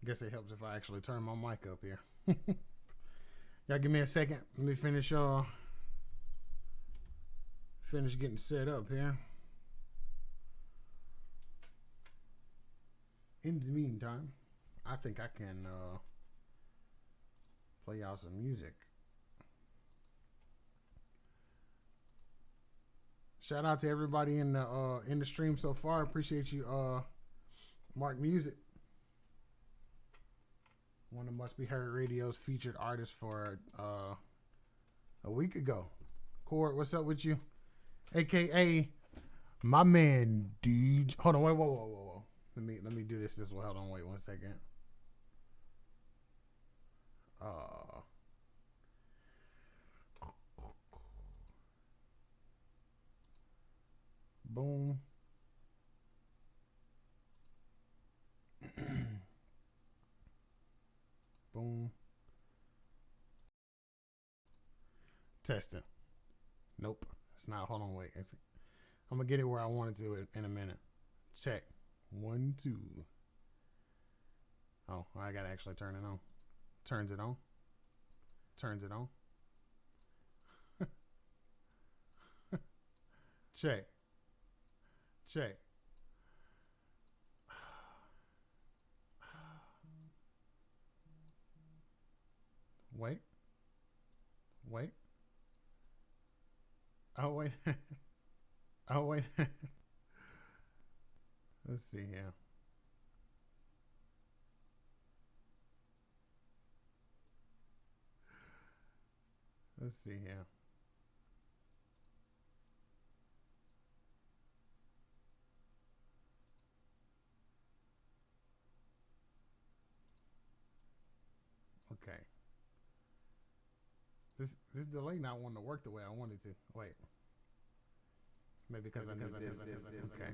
Guess it helps if I actually turn my mic up here. Y'all give me a second. Let me finish getting set up here. In the meantime, I think I can play y'all some music. Shout out to everybody in the stream so far. Appreciate you, Mark Music, one of Must Be Heard Radio's featured artists for a week ago. Cord, what's up with you? AKA my man DJ. Hold on, whoa. Let me do this way. Hold on, wait 1 second. Boom. Boom. Testing. Nope. It's not. Hold on, wait. I'm gonna get it where I wanted to in a minute. Check. 1, 2. Oh, I gotta actually turn it on. Turns it on. Turns it on. Check. Check. Wait. Wait. Oh, wait. Oh, wait. Let's see here. Let's see here. Okay. This delay not wanting to work the way I wanted to. Wait. Maybe because I need this. Okay.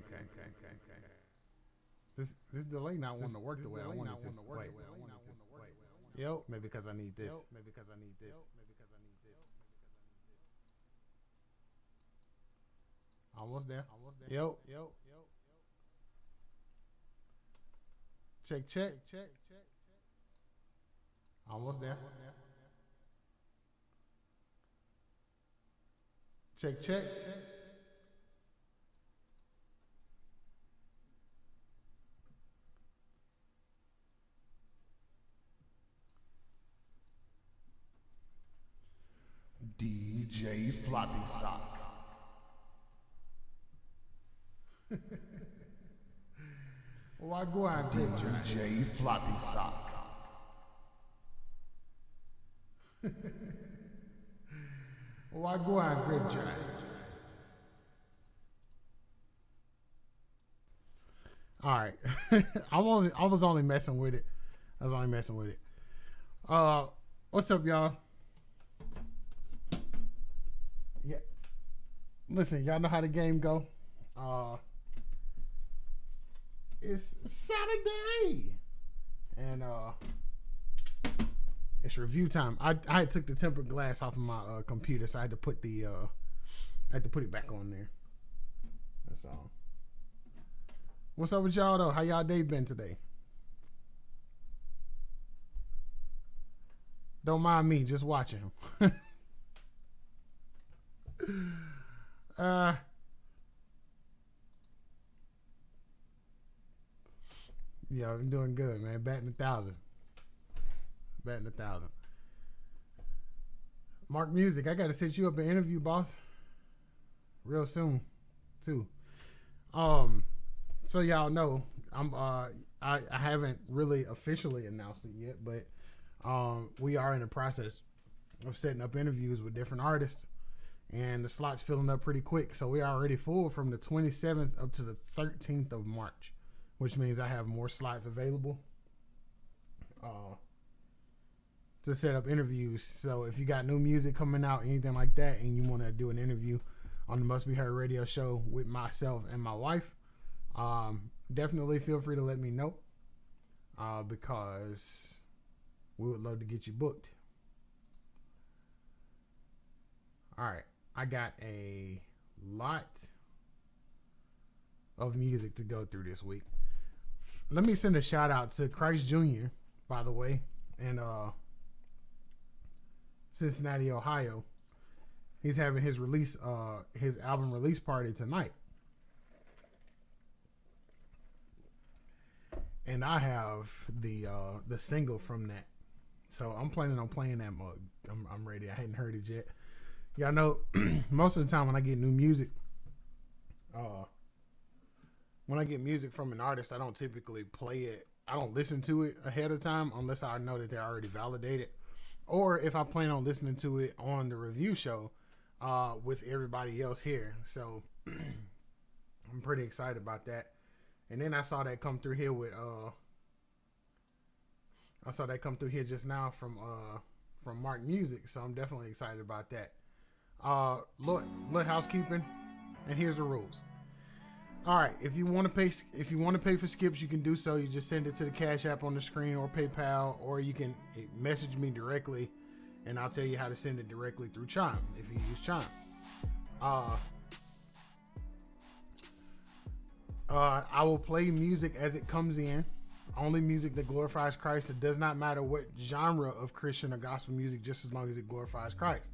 This delay not wanting to work the way I wanted to. Wait. Yo, maybe because I need this. Almost there. Yo. Check. Almost there. Check. DJ Floppy Sock. Why go out there, DJ Floppy Sock? Why go out, great giant? All right, I was only messing with it. What's up, y'all? Yeah, listen, y'all know how the game go. It's Saturday, and it's review time. I took the tempered glass off of my computer, so I had to put it back on there. That's all. What's up with y'all though? How y'all day been today? Don't mind me, just watching him. Yeah, I'm doing good, man. Batting 1,000. Mark Music, I gotta set you up an interview, boss. Real soon, too. So y'all know I haven't really officially announced it yet, but we are in the process of setting up interviews with different artists, and the slot's filling up pretty quick. So we are already full from the 27th up to the 13th of March, which means I have more slots available to set up interviews. So if you got new music coming out, anything like that, and you want to do an interview on the Must Be Heard Radio show with myself and my wife, definitely feel free to let me know, because we would love to get you booked. All right, I got a lot of music to go through this week. let me send a shout out to Christ Jr., by the way, in Cincinnati, Ohio. He's having his album release party tonight. And I have the single from that. So I'm planning on playing that mug. I'm ready. I hadn't heard it yet. Y'all know most of the time when I get new music, when I get music from an artist, I don't typically play it. I don't listen to it ahead of time unless I know that they're already validated. Or if I plan on listening to it on the review show with everybody else here. So I'm pretty excited about that. And then I saw that come through here just now from Mark Music. So I'm definitely excited about that. Little housekeeping, and here's the rules. All right, if you want to pay for skips, you can do so. You just send it to the Cash App on the screen or PayPal, or you can message me directly, and I'll tell you how to send it directly through Chime if you use Chime. I will play music as it comes in. Only music that glorifies Christ. It does not matter what genre of Christian or gospel music, just as long as it glorifies Christ.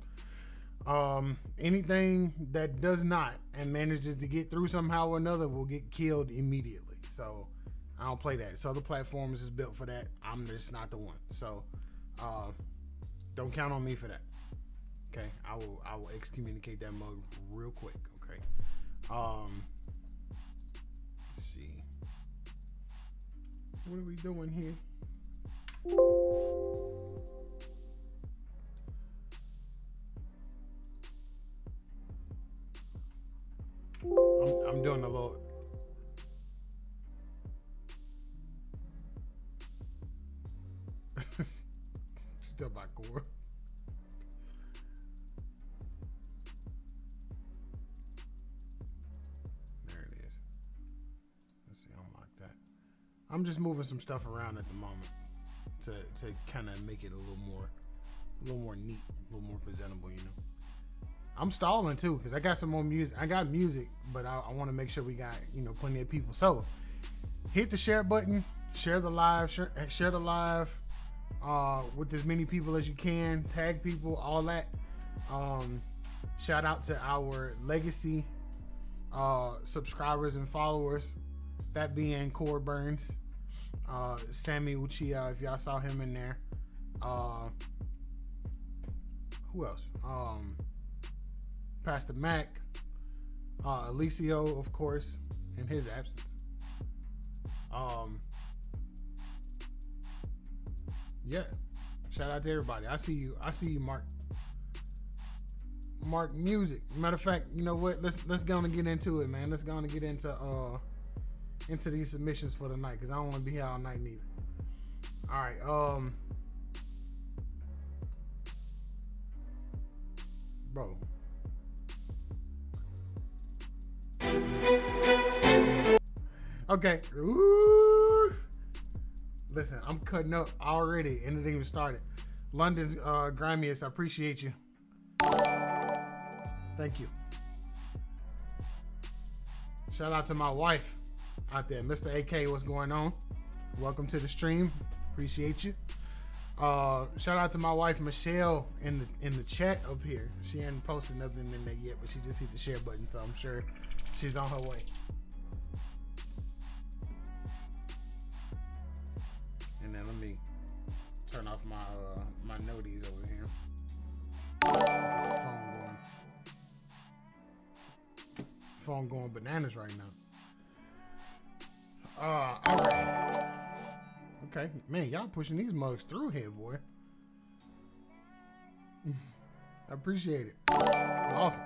Anything that does not and manages to get through somehow or another will get killed immediately. So I don't play that. So other platforms is built for that. I'm just not the one. So don't count on me for that. Okay, I will excommunicate that mug real quick. Okay. Let's see. What are we doing here? I'm doing a little. Still by core. There it is. Let's see, unlock that. I'm just moving some stuff around at the moment to kind of make it a little more neat, a little more presentable, you know. I'm stalling too because I got some more music. I got music, but I want to make sure we got, you know, plenty of people. So hit the share button, share the live, share the live with as many people as you can. Tag people, all that. Shout out to our legacy subscribers and followers. That being Core Burns, Sammy Uchiha, if y'all saw him in there. Who else? Pastor Mac, Alicio, of course, in his absence. Yeah, shout out to everybody. I see you, Mark. Mark Music. Matter of fact, you know what? Let's go on and get into it, man. Let's go on and get into these submissions for the night because I don't want to be here all night neither. All right, bro. Okay. Ooh. Listen, I'm cutting up already and it ain't even started. London's grimiest, I appreciate you. Thank you. Shout out to my wife out there, Mr. AK. What's going on? Welcome to the stream. Appreciate you. Shout out to my wife Michelle in the chat up here. She ain't posted nothing in there yet, but she just hit the share button, so I'm sure she's on her way. And then let me turn off my my noties over here. Phone going bananas right now. All right. Okay, man, y'all pushing these mugs through here, boy. I appreciate it. It's awesome.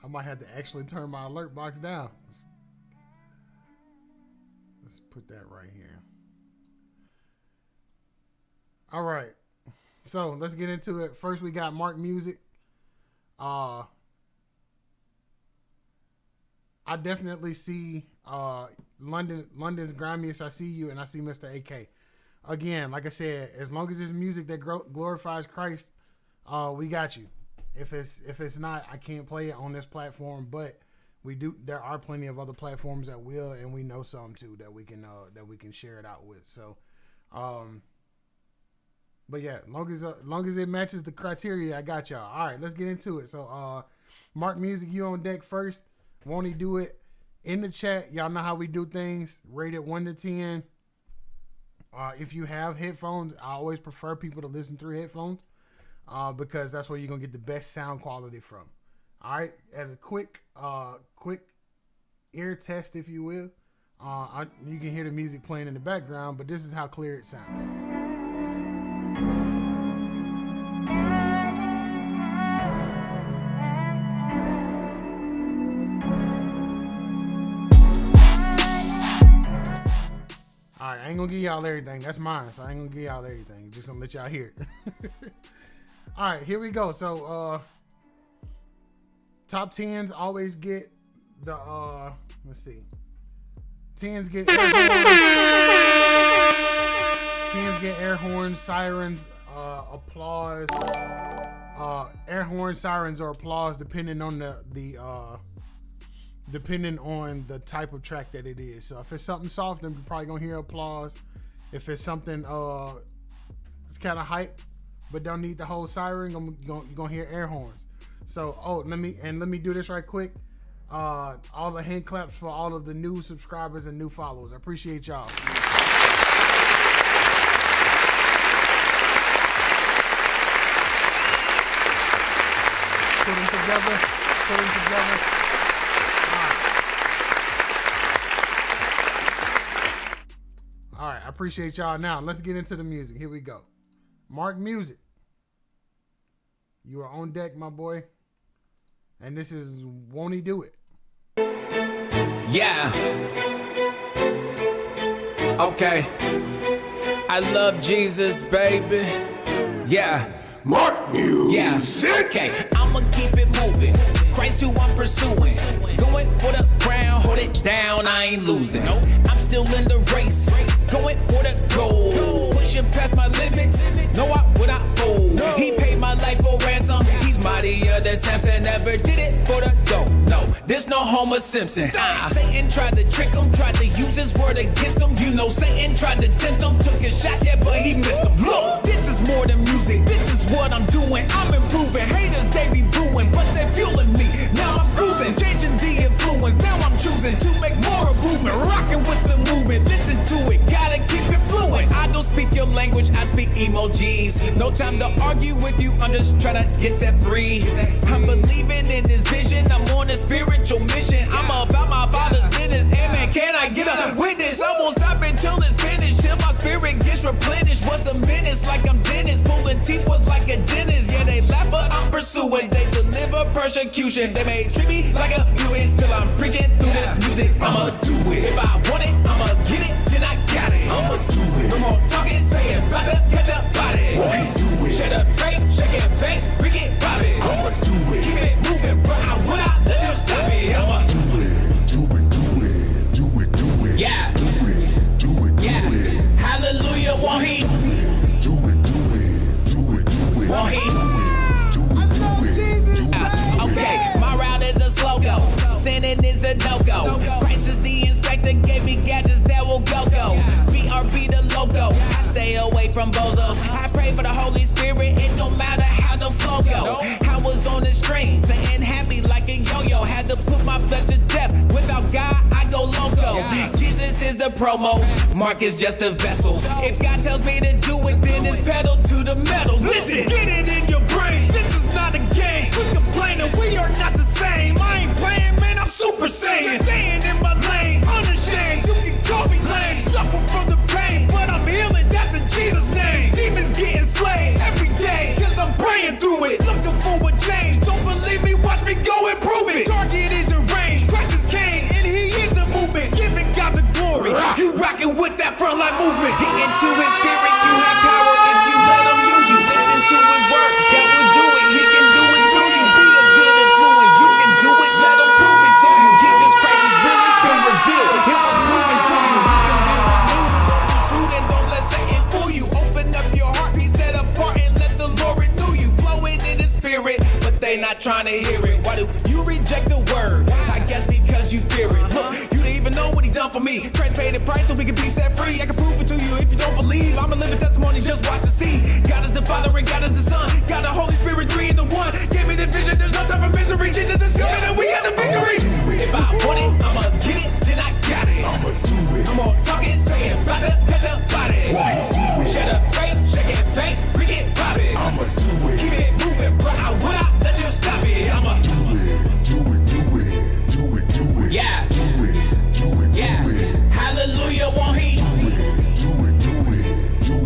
I might have to actually turn my alert box down. Let's put that right here. All right. So let's get into it. First, we got Mark Music. I definitely see London's grimiest. I see you, and I see Mr. AK. Again, like I said, as long as it's music that glorifies Christ, we got you. If it's not, I can't play it on this platform. But There are plenty of other platforms that will, and we know some too that we can share it out with. So, but yeah, long as it matches the criteria, I got y'all. All right, let's get into it. So, Mark Music, you on deck first. Won't he do it in the chat? Y'all know how we do things. Rated 1 to 10. If you have headphones, I always prefer people to listen through headphones because that's where you're gonna get the best sound quality from. All right, as a quick ear test, if you will, you can hear the music playing in the background, but this is how clear it sounds. All right, I ain't gonna give y'all everything. That's mine, so I ain't gonna give y'all everything. Just gonna let y'all hear it. All right, here we go. So, top 10s always get the let's see. 10s get air horns. 10s get air horns, sirens, applause. Air horns, sirens, or applause depending on depending on the type of track that it is. So if it's something soft, then you're probably gonna hear applause. If it's something it's kind of hype but don't need the whole siren, you're gonna hear air horns. So let me do this right quick. All the hand claps for all of the new subscribers and new followers. I appreciate y'all. Put them together. All right, I appreciate y'all. Now, let's get into the music. Here we go. Mark Music. You are on deck, my boy. And this is Won't He Do It? Yeah. Okay. I love Jesus, baby. Yeah. Mark Music. Yeah. Okay. I'ma keep it moving. Christ who I'm pursuing. Going for the crown, hold it down, I ain't losing. I'm still in the race. Going for the goal. Pushing past my limits. No, I would not fold. He paid my life for ransom. He's mightier than Samson. Never did it for the dough. No, there's no Homer Simpson. Satan tried to trick him, tried to use his word against him. You know Satan tried to tempt him, took his shots, yeah, but he missed him. Look, this is more than music. This is what I'm doing. I'm improving. Haters, they be booing, but they fueling me. Now I'm cruising, changing the influence. Now I'm choosing to make more improvement. Rocking with the movement. Listen to it, gotta keep it fluent. I don't speak your language, I speak emojis. No time to argue with you, I'm just trying to get set free. I'm believing in this vision, I'm on a spiritual mission. I'm about my father's business. Amen, can I get a witness? I won't stop until it's finished, till my spirit gets replenished. What's a menace, like I'm Dennis. Pulling teeth was like a dentist. Yeah, they laugh, but I'm pursuing. They deliver persecution. They may treat me like a mutant. Still I'm preaching through this music. I'ma do it. If I want it, I'ma get it, then I got it. I'ma do it. No more talking, saying, about to catch a body. Won't he do it? Shut up, fake, shake it, fake, bring it, pop it. I'ma do it. Keep it moving, but I will not let you stop it. I'ma do it, do it, do it, do it, do it. Yeah. Do it, do it, do Yeah. it. Hallelujah, won't he? Do it, do it, do it, do it. Won't he? Do it, do it, do it. Okay, my route is a slow go. Sinning is a no-go. Christ is the inspector, gave me gadgets that will go. BRB the logo. I stay away from bozos. I pray for the Holy Spirit, it don't matter how the flow go. I was on the string, saying happy like a yo-yo. Had to put my flesh to death. Without God, I go loco. Jesus is the promo, Mark is just a vessel. If God tells me to do it, then it's pedal to the metal. Listen, get it in your brain. This is not a game. Quit complaining, we are not the same. I ain't playing, man, I'm Super Saiyan. Staying in my lane, unashamed. You can call me lame. Suffer from the pain, but I'm healing, that's in Jesus' name. Demons getting slain every day, cause I'm praying through it. Looking for a change, don't believe me, watch me go and prove it. Target is in range, Christ is king, and he is the movement. Giving God the glory, you rocking with that frontline movement. Get into his spirit, you have power if you let him use you. Listen to his word, God will do it, he can do it through you. Be a good influence, you can do it, let him prove it to you. Jesus Christ is really spirit. unless you fear it. Look, you don't even know what he done for me. Christ paid the price so we can be set free. I can prove it to you if you don't believe. I'm a living testimony, just watch and see. God is the Father and God is the Son. God the Holy Spirit, three in the one. Give me the vision, there's no time for misery. Jesus is coming and we got the victory. If I want it, I'ma get it, then I got it. I'ma do it. I'm gonna talk it, say it, about to catch a body. Shut up, fake, shake it, fake, bring it, pop it. I'ma do it. Keep it moving, bro. I would not let you stop it. I'ma Do it. Do it. Do it. Do it. Do it. Yeah. Do it. Do it. Yeah. Do it. Hallelujah, won't he? Do it. Do it. Do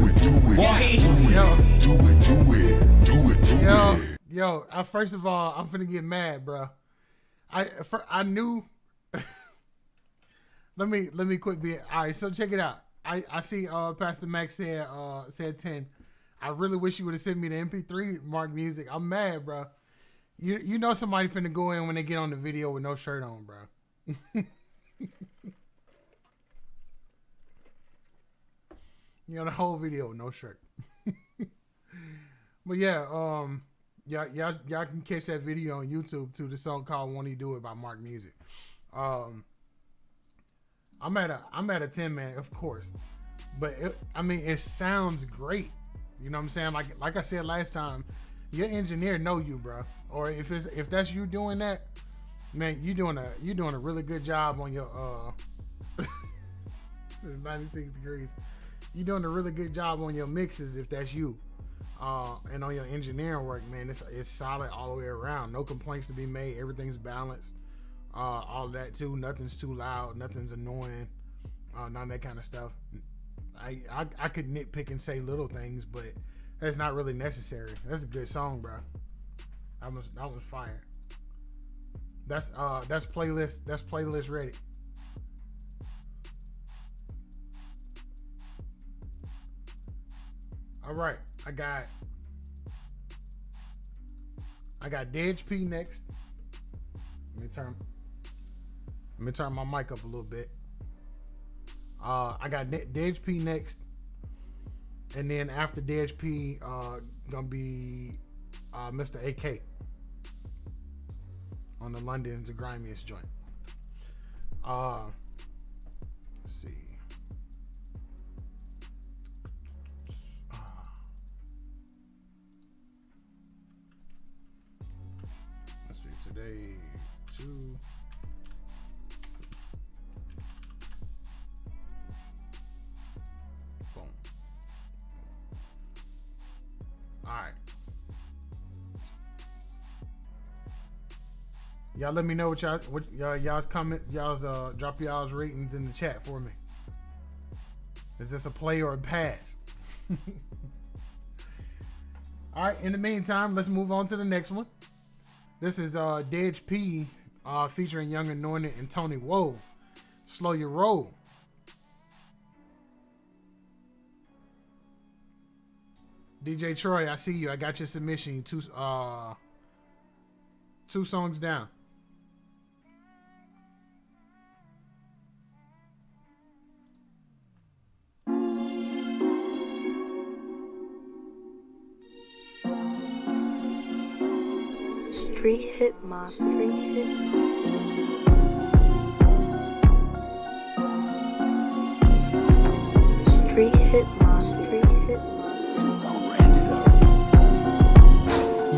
it. Do it. Won't he? Yo, Do it. Do it. Do it. Do yo, it. yo. First of all, I'm finna get mad, bro. I knew. let me quick be. All right, so check it out. I see Pastor Max said 10. I really wish you would have sent me the MP3 Mark Music. I'm mad, bro. You know somebody finna go in when they get on the video with no shirt on, bro. You know the whole video with no shirt. But yeah, y'all can catch that video on YouTube too. The song called "Won't He Do It" by Mark Music. I'm at a 10, man, of course, but it sounds great. You know what I'm saying? Like I said last time, your engineer know you, bro. Or if that's you doing that, man, you doing a really good job on your it's 96 degrees. You doing a really good job on your mixes if that's you. And on your engineering work, man, it's solid all the way around. No complaints to be made. Everything's balanced. All of that too. Nothing's too loud. Nothing's annoying. None of that kind of stuff. I could nitpick and say little things, but that's not really necessary. That's a good song, bro. That was fire. That's playlist ready. All right, I got Dej P next. Let me turn my mic up a little bit. I got Dej P next, and then after Dej P, gonna be Mr. AK on the London's the grimiest joint. Let's see. Today, 2. Boom. All right. Y'all let me know what y'all's comments, drop y'all's ratings in the chat for me. Is this a play or a pass? All right. In the meantime, let's move on to the next one. This is Dej P featuring Young Anointed and Tony Woe. Slow Your Roll. DJ Troy, I see you. I got your submission. Two songs down. Street hit my street hit street hit my street hit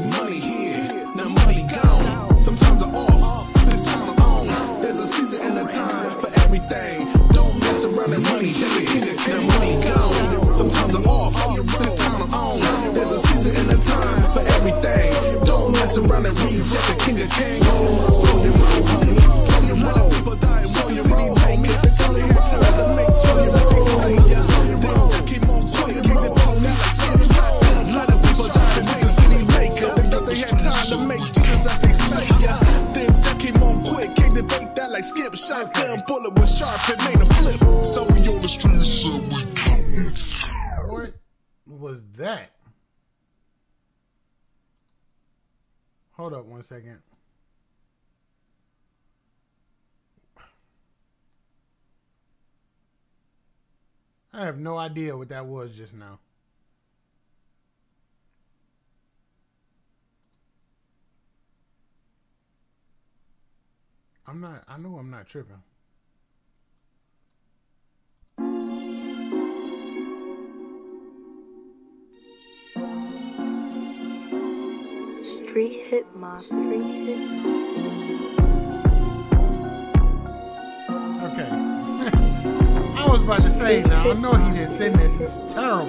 Money here, now money gone. Sometimes I'm off, this time I'm on. There's a season and a time for everything. Don't mess around and money here, now money gone. Sometimes I'm off, this time I'm on. There's a season and a time for everything. Don't mess around and reject the king of kings. Slow your roll, slow your roll. People die, slow your roll. It's only had time to make choices. They say, then keep on swinging, keep it on now like skin shot. A lot of people died with the city maker. They thought they had time to make Jesus as they say, yeah. Then that came on quick, activate that like skip. Shotgun bullet was sharp, it made a flip. So we on the streets, so we What was that? Hold up 1 second. I have no idea what that was just now. I'm not. I know I'm not tripping. Street hit monster. Street hit monster. Okay. I was about to say now. I know he didn't send this. It's terrible.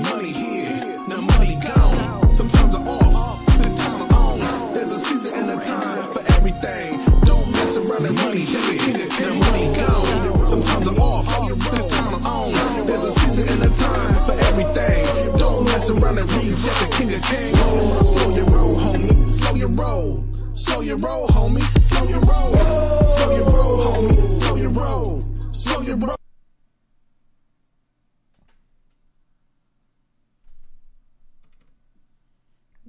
Money here, now money gone. Sometimes I'm off, this time I'm on. There's a season and a time for everything. Don't mess around and money here, now money gone. Sometimes I'm off, this time I'm on. There's a season and a time for everything. Don't mess around and reject the king of kings. Slow your roll, homie, slow your roll. Slow your roll, homie, slow your roll. Slow your roll, homie, slow your roll. Slow your roll.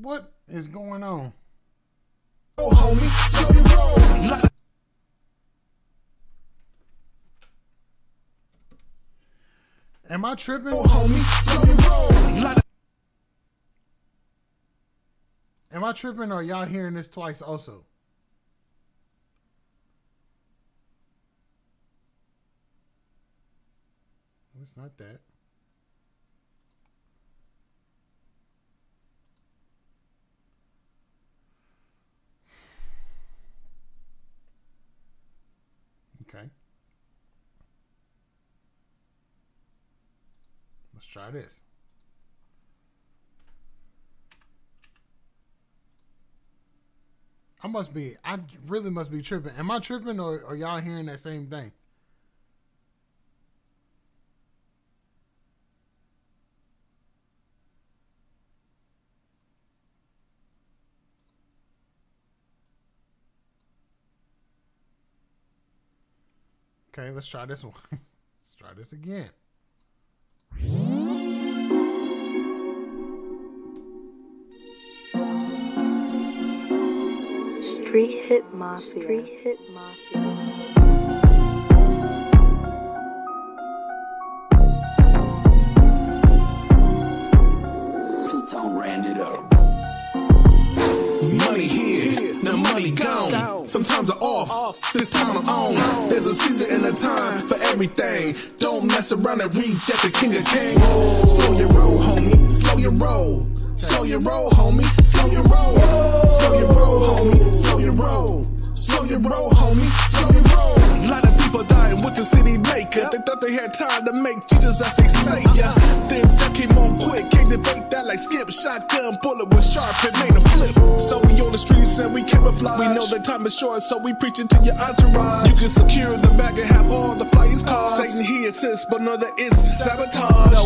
What is going on? Oh, homie, slow your roll. Am I tripping? Oh, homie, slow your roll. Am I tripping, or y'all hearing this twice also? It's not that. Okay. Let's try this. I really must be tripping. Am I tripping, or are y'all hearing that same thing? Okay, let's try this one. Let's try this again. Street hit mafia. Street hit mafia. Two-tone ran it up. Money here, now money gone. Sometimes I'm off, this time I'm on. There's a season and a time for everything. Don't mess around and reject the king of kings. Slow your roll, homie, slow your roll. Slow your roll, homie, slow your roll. Slow your roll, homie, slow your roll. Slow your roll, homie, slow your roll. A lot of people dying with the city maker. They thought they had time to make Jesus as their savior. Then that came on quick, can't debate that like Skip. Shotgun bullet was sharp, it made a flip. So we on the streets and we camouflage. We know that time is short, so we preaching to your entourage. You can secure the bag and have all the flyers cars. Satan he assists, but know that it's sabotage.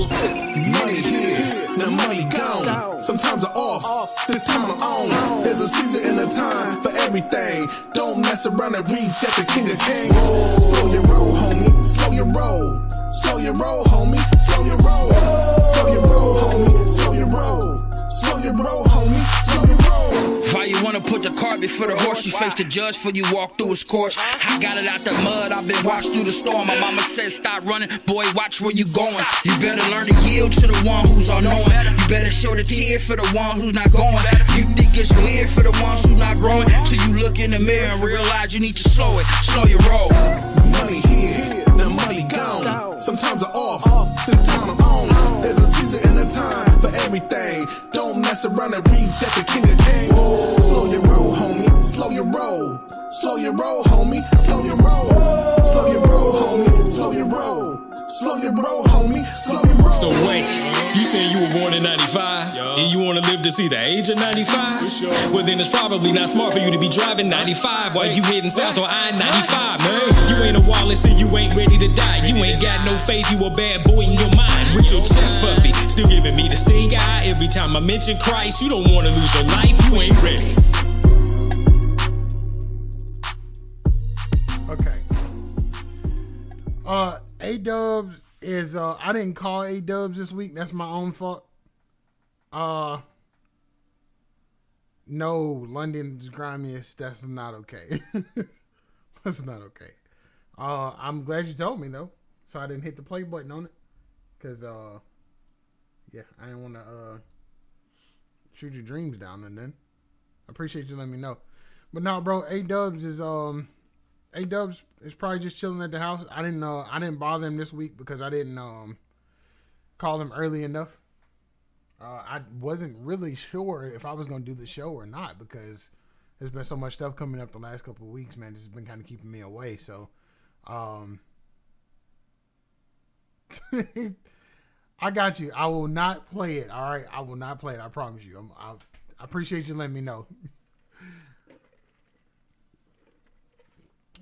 Money here, now money gone. Sometimes I'm off, this time I'm on. There's a season and a time for everything. Don't mess around and reject the king of kings. Slow your roll, homie, slow your roll. Slow your roll, homie, slow your roll. Slow your roll, homie, slow your roll. Slow your roll, homie, slow your roll. Why you wanna put the cart before the horse? You face the judge before you walk through his course. I got it out the mud, I've been washed through the storm. My mama said stop running, boy, watch where you going. You better learn to yield to the one who's unknowing. You better show the tear for the one who's not going. You think it's weird for the ones who's not growing. Till you look in the mirror and realize you need to slow it, slow your roll. Money here, now money gone. Sometimes I'm off, this time I'm on. There's a season and a time for everything. Don't mess around and reject the king of kings. Slow your roll, homie, slow your roll. Slow your roll, homie, slow your roll. Slow your roll, homie, slow your roll. Slow your roll, homie, slow your roll. So wait, you saying you were born in 95? And you want to live to see the age of 95? Well then it's probably not smart for you to be driving 95 while you heading south on I-95, man. You ain't a Wallace and you ain't ready to die. You ain't got no faith, you a bad boy in your mind. With your chest puffy, still giving me the stink eye. Every time I mention Christ, you don't want to lose your life, you ain't ready. Okay. A-Dubs is I didn't call A-Dubs this week. That's my own fault. No, London's grimiest. That's not okay. That's not okay. I'm glad you told me though, so I didn't hit the play button on it. Cause yeah, I didn't want to shoot your dreams down and then. I appreciate you letting me know. But no, bro, A-Dubs is probably just chilling at the house. I didn't bother him this week because I didn't call him early enough. I wasn't really sure if I was gonna do the show or not because there's been so much stuff coming up the last couple of weeks, man. This has been kind of keeping me away. So, I got you. I will not play it. All right, I will not play it. I promise you. I appreciate you letting me know.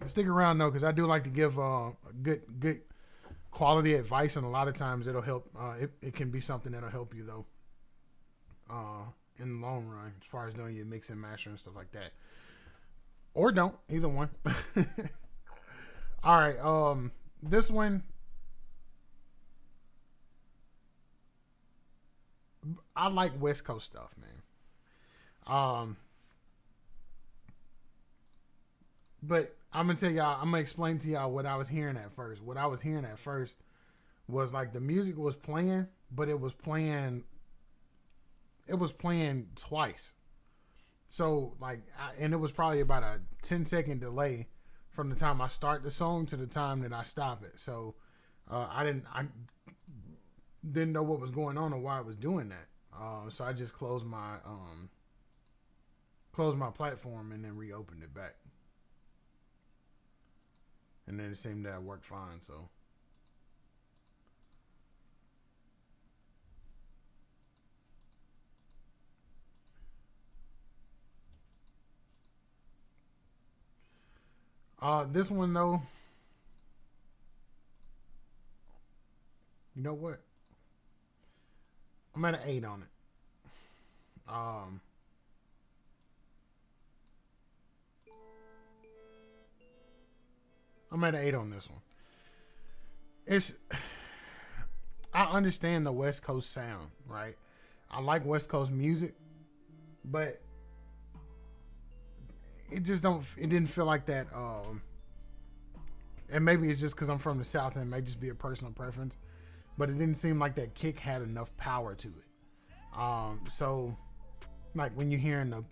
Stick around though, because I do like to give good quality advice, and a lot of times it'll help. It can be something that'll help you though. In the long run, as far as doing your mix and master and stuff like that, or don't, either one. All right, this one, I like West Coast stuff, man. But I'm gonna tell y'all, I'm gonna explain to y'all what I was hearing at first. What I was hearing at first was like the music was playing, but it was playing twice. So like, and it was probably about a 10-second delay from the time I start the song to the time that I stop it. So I didn't know what was going on or why I was doing that. So I just closed my platform and then reopened it back. And then it seemed that it worked fine. So. This one though, you know what? I'm at an 8 on it. I'm at an 8 on this one. I understand the West Coast sound, right? I like West Coast music, but it didn't feel like that. And maybe it's just because I'm from the South and it may just be a personal preference, but it didn't seem like that kick had enough power to it. So like when you're hearing the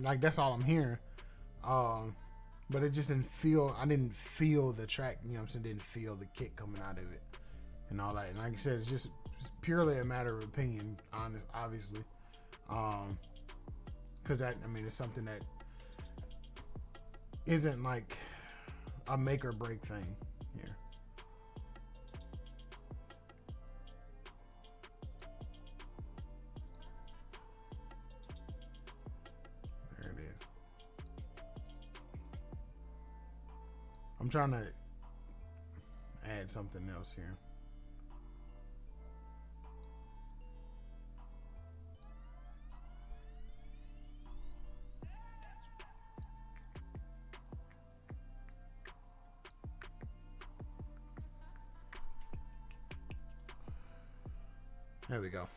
like that's all I'm hearing. But it just I didn't feel the track, you know what I'm saying? Didn't feel the kick coming out of it and all that. And like I said, it's just purely a matter of opinion, obviously. Because it's something that isn't like a make or break thing here. There it is. I'm trying to add something else here. There we go.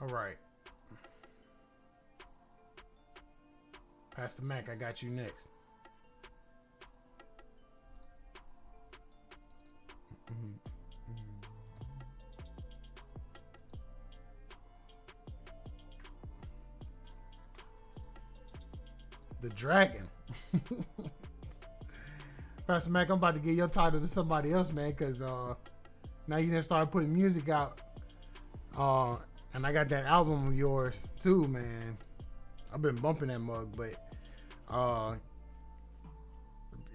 All right. Pastor Mac, I got you next. The Dragon. Pastor Mac, I'm about to give your title to somebody else, man, because now you done start putting music out. And I got that album of yours too, man. I've been bumping that mug, but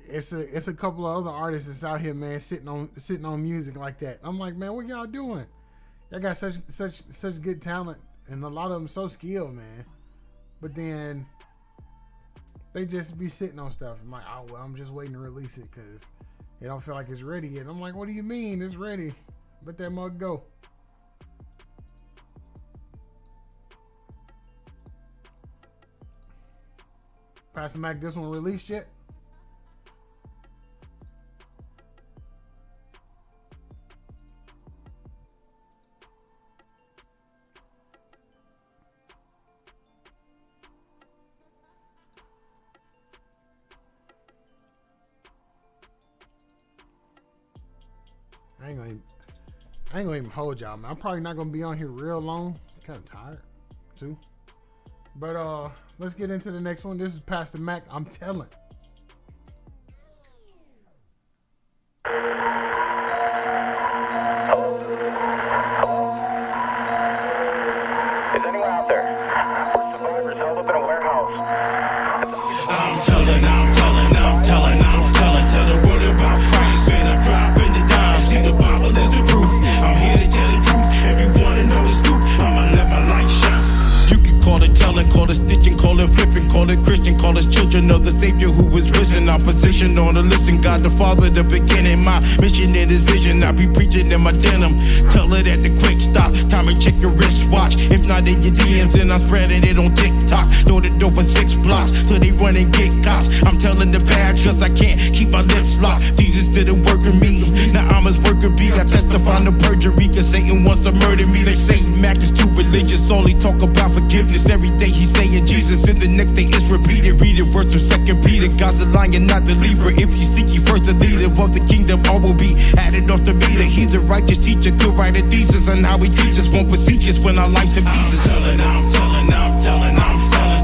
it's a couple of other artists that's out here, man, sitting on music like that. I'm like, man, what y'all doing? Y'all got such good talent, and a lot of them so skilled, man. But then they just be sitting on stuff. I'm like, oh well, I'm just waiting to release it because they don't feel like it's ready yet. I'm like, what do you mean it's ready? Let that mug go. Pastor Mac, this one released yet? I ain't gonna even hold y'all, man. I'm probably not gonna be on here real long. Kind of tired too. But let's get into the next one. This is Pastor Mac. I'm telling. Is anyone out there? We're survivors held up in a warehouse. I'm telling to the world about Christ. Man, I'm dropping the dime. See, the Bible is the proof. I'm here to tell the truth. If you wanna know the scoop, I'ma let my light shine. You can call it telling, call it stitching, call it flipping, call it Christian, call us children of the Savior who is risen. Our position on the listen, God the Father, the beginning. My mission and His vision, I be preaching in my denim. Tell it at the quick stop, time to check your wristwatch. If not in your DMs, then I'm spreading it on TikTok. Door to door for 6 blocks, till they run and get cops. I'm telling the badge, cause I can't keep my lips locked. Jesus didn't work for me, now I'm His worker bee. I testify no perjury, cause Satan wants to murder me. They say Mac is too religious, all he talk about forgiveness. Every day he's saying Jesus, and the next day it's repeated. Read it, words from 2 Peter. God's a lion, not the Libra. If you seek ye first the leader of the kingdom, all will be added off the meter. He's a righteous teacher, could write a thesis on how he teaches. Won't beseech us when our life's in pieces. I'm telling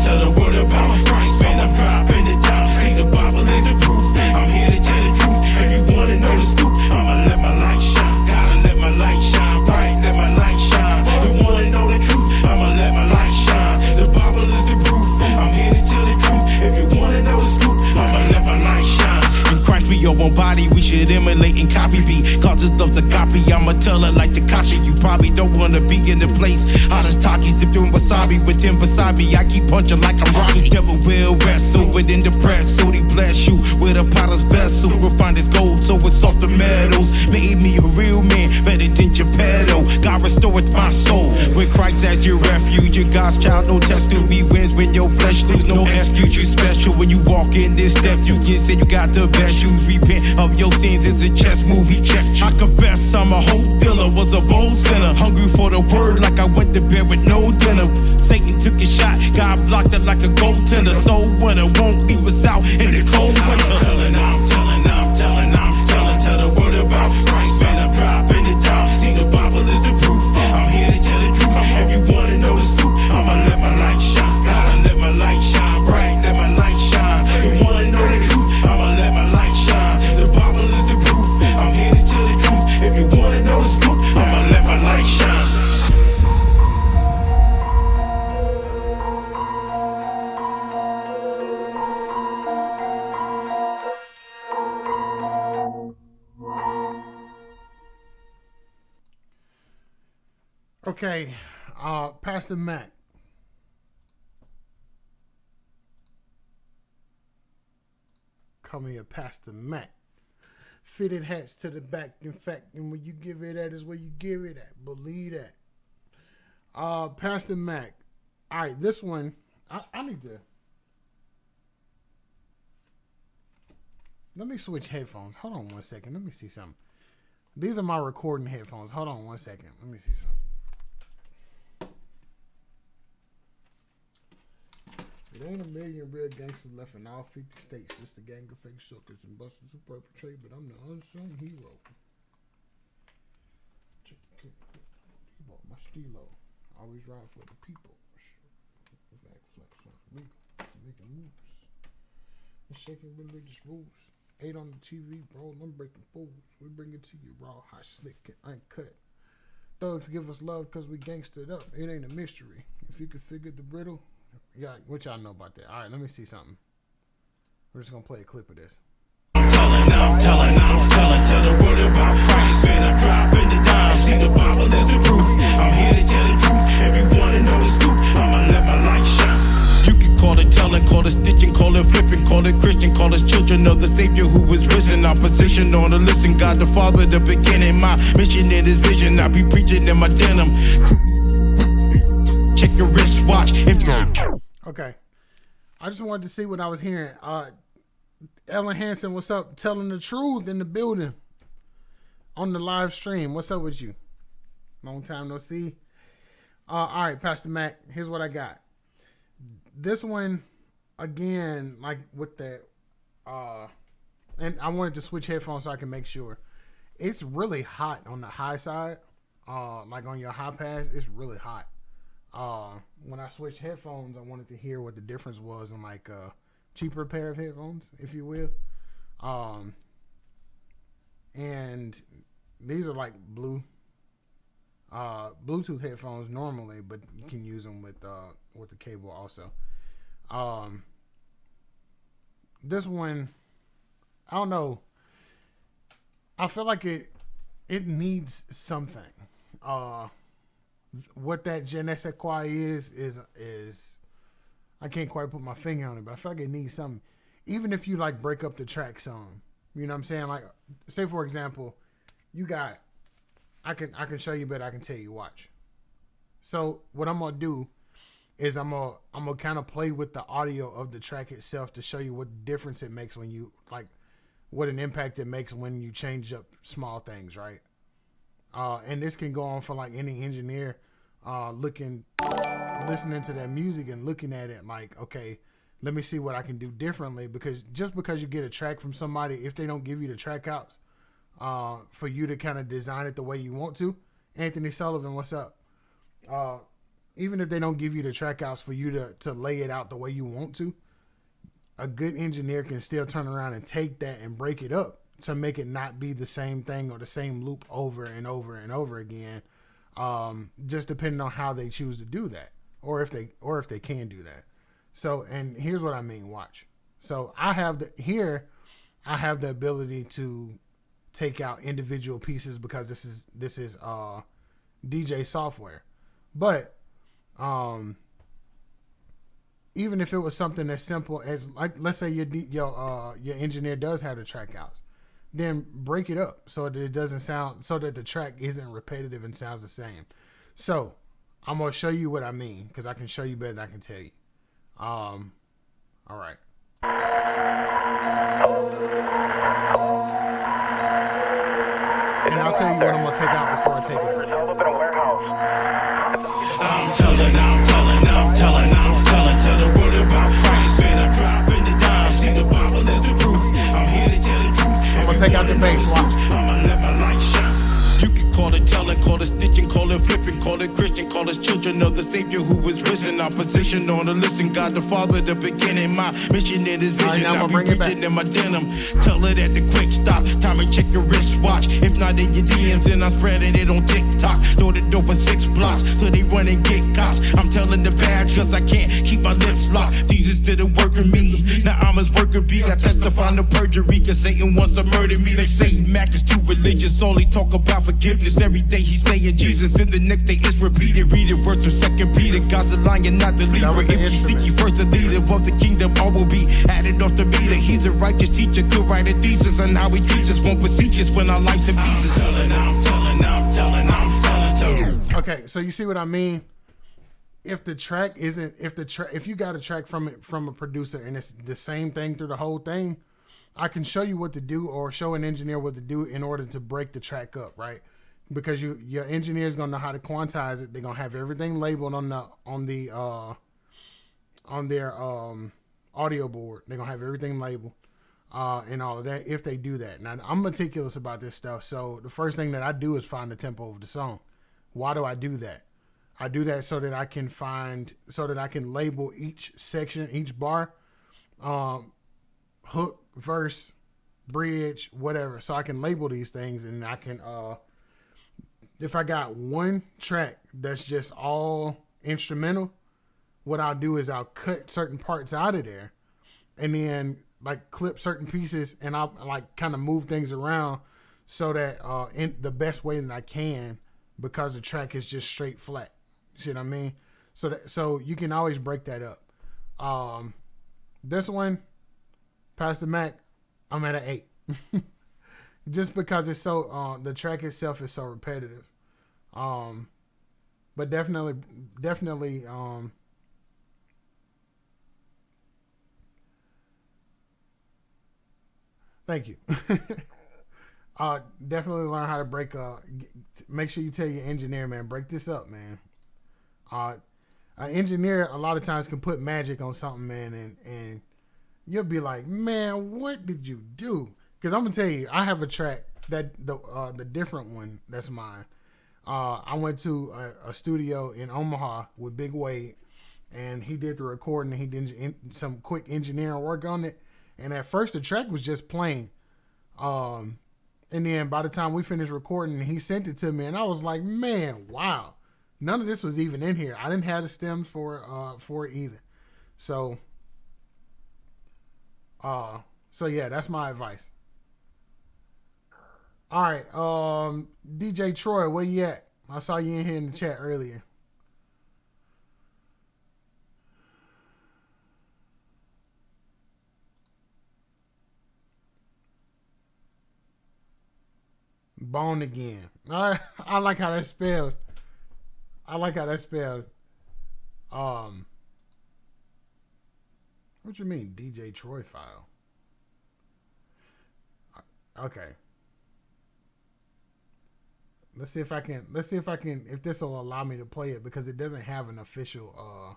to the world about Christ. Man, I'm dropping it down. See, the Bible is the proof. I'm here to tell the truth. If you wanna know the scoop, I'ma let my light shine. Gotta let my light shine bright, let my light shine. If you wanna know the truth, I'ma let my light shine. The Bible is the proof. I'm here to tell the truth. If you wanna know the scoop, I'ma let my light shine. In Christ we are one body, we should emulate and copy me. Causes of the copy, I'ma tell it like Takashi. You probably don't wanna be in the place. Hottest Takis, if doing wasabi with him beside me. I keep punching like I'm Rocky. Devil will wrestle within the press, so he bless you with a potter's vessel. Refined as gold, so it's soft the metals. Made me a real man, better than Geppetto. God restoreth my soul. With Christ as your refuge, you're God's child, no test to be wins when your flesh lose. No excuse, you special when you walk in this step. You can say you got the best shoes. Repent of your sins, it's a chess move, he checked you. I confess I'm a hope dealer, was a bold sinner. Hungry for the word like I went to bed with no dinner. Satan took a shot, God blocked it like a goaltender. So winner won't leave us out in the cold winter. I'm telling to the world about Christ. Man, I'm dropping it down. See, the Bible is the proof. I'm here to tell the truth. If you wanna know the scoop, I'ma let my light shine. Gotta let my light shine bright, let my light shine. If you wanna know the truth, I'ma let my light shine. The Bible is the proof. I'm here to tell the truth. If you wanna know the scoop, I'ma let my light shine. Okay, Pastor Mac. Call me a Pastor Mac. Fitted hats to the back. In fact, and when you give it at is where you give it at. Believe that. Pastor Mac. All right, this one, I need to. Let me switch headphones. Hold on one second. Let me see something. These are my recording headphones. Hold on one second. Let me see something. It ain't a million real gangsters left in all 50 states. Just a gang of fake suckers and busters who perpetrate, but I'm the unsung hero. He bought my stilo. Always ride for the people. Flex on legal. Making moves. And shaking religious rules. 8 on the TV, bro. I'm breaking fools. We bring it to you raw, hot, slick, and uncut. Thugs give us love because we gangstered up. It ain't a mystery. If you could figure the riddle, yeah, what y'all know about that? All right, let me see something. We're just gonna play a clip of this. I'm telling to the world about Christ. Man, I'm dropping the dime. See, the Bible is the proof. I'm here to tell the truth. If you wanna know the scoop, I'ma let my light shine. You can call it telling, call it stitching, call it flipping, call it Christian, call us children of the Savior who is risen. Our position on the listen, God the Father, the beginning. My mission and His vision, I be preaching in my denim. Check your wristwatch. Okay, I just wanted to see what I was hearing. Ellen Hansen, what's up? Telling the truth in the building on the live stream. What's up with you? Long time no see. All right, Pastor Mac, here's what I got. This one, again, like with the, and I wanted to switch headphones so I can make sure. it's really hot on the high side. Like on your high pass, it's really hot. When I switched headphones, I wanted to hear what the difference was in like a cheaper pair of headphones, if you will. And these are like Bluetooth headphones normally, but you can use them with the cable also. This one, I don't know. I feel like it needs something. What that je ne sais quoi is I can't quite put my finger on it, but I feel like it needs something. Even if you like break up the track some, you know what I'm saying? Like, say for example, you got, I can show you, but I can tell you, watch. So what I'm gonna do is I'm gonna kind of play with the audio of the track itself to show you what difference it makes when you like, what an impact it makes when you change up small things, right? And this can go on for like any engineer listening to that music and looking at it like, okay, let me see what I can do differently. Because just because you get a track from somebody, if they don't give you the track outs for you to kind of design it the way you want to, Anthony Sullivan, what's up? Even if they don't give you the track outs for you to lay it out the way you want to, a good engineer can still turn around and take that and break it up to make it not be the same thing or the same loop over and over and over again. Just depending on how they choose to do that, or if they can do that. So, and here's what I mean. Watch. So I have the ability to take out individual pieces because this is DJ software. But even if it was something as simple as, like, let's say your engineer does have the track outs, then break it up so that it doesn't sound, so that the track isn't repetitive and sounds the same. So I'm gonna show you what I mean, because I can show you better than I can tell you. All right. And I'll tell you what I'm gonna take out before I take it out. Held up in a warehouse. I'm telling to the world about Christ. When I drop in the dime, see the Bible is the proof. I'm here to tell the truth. I'm gonna take out the bass. Watch. I'ma let my light shine. You can call it telling, call it stitching, call it flipping, call it Christian, call us children of the Savior who is risen. Our position on the listen, God the Father, the beginning. My mission in His vision, Right, I be reaching in my denim. Tell it at the quick stop, time and check your wristwatch. If not in your DMs, then I'm spreading it on TikTok. Door to door for 6 blocks, so they run and get cops. I'm telling the badge, cause I can't keep my lips locked. Jesus didn't work in me, now I'm His worker bee. I testify no perjury, cause Satan wants to murder me. They say Mac is too religious, all he talk about forgiveness. Every day he's saying Jesus, and the next day it's repeated. Read it, words from 2 Peter. God's a lion, not the leader. If you seek ye first the leader of the kingdom, all will be added off the meter. He's a righteous teacher, could write a thesis on how he teaches. Won't beseech us when our life's in pieces. I'm telling. Okay, so you see what I mean? If the track isn't, if you got a track from a producer and it's the same thing through the whole thing, I can show you what to do, or show an engineer what to do in order to break the track up, right? Because your engineer is gonna know how to quantize it. They're gonna have everything labeled on their audio board. They're gonna have everything labeled and all of that. If they do that, now I'm meticulous about this stuff. So the first thing that I do is find the tempo of the song. Why do I do that? I do that so that I can label each section, each bar, hook, verse, bridge, whatever. So I can label these things, and I can, if I got one track that's just all instrumental, what I'll do is I'll cut certain parts out of there and then like clip certain pieces, and I'll like kind of move things around so that in the best way that I can, because the track is just straight flat. You see what I mean? So you can always break that up. This one, Pastor Mac, I'm at an 8. Just because it's so the track itself is so repetitive. But definitely thank you. Definitely learn how to break make sure you tell your engineer, man, break this up, man. An engineer a lot of times can put magic on something, man, and you'll be like, man, what did you do? Because I'm gonna tell you, I have a track the different one that's mine. I went to a studio in Omaha with Big Wade, and he did the recording. And he did some quick engineering work on it. And at first, the track was just playing. And then by the time we finished recording, he sent it to me, and I was like, man, wow. None of this was even in here. I didn't have the stems for it either. So yeah, that's my advice. All right, DJ Troy, where you at? I saw you in here in the chat earlier. Bone again. I like how that's spelled. What you mean, DJ Troy file? Okay. Let's see if this will allow me to play it, because it doesn't have an official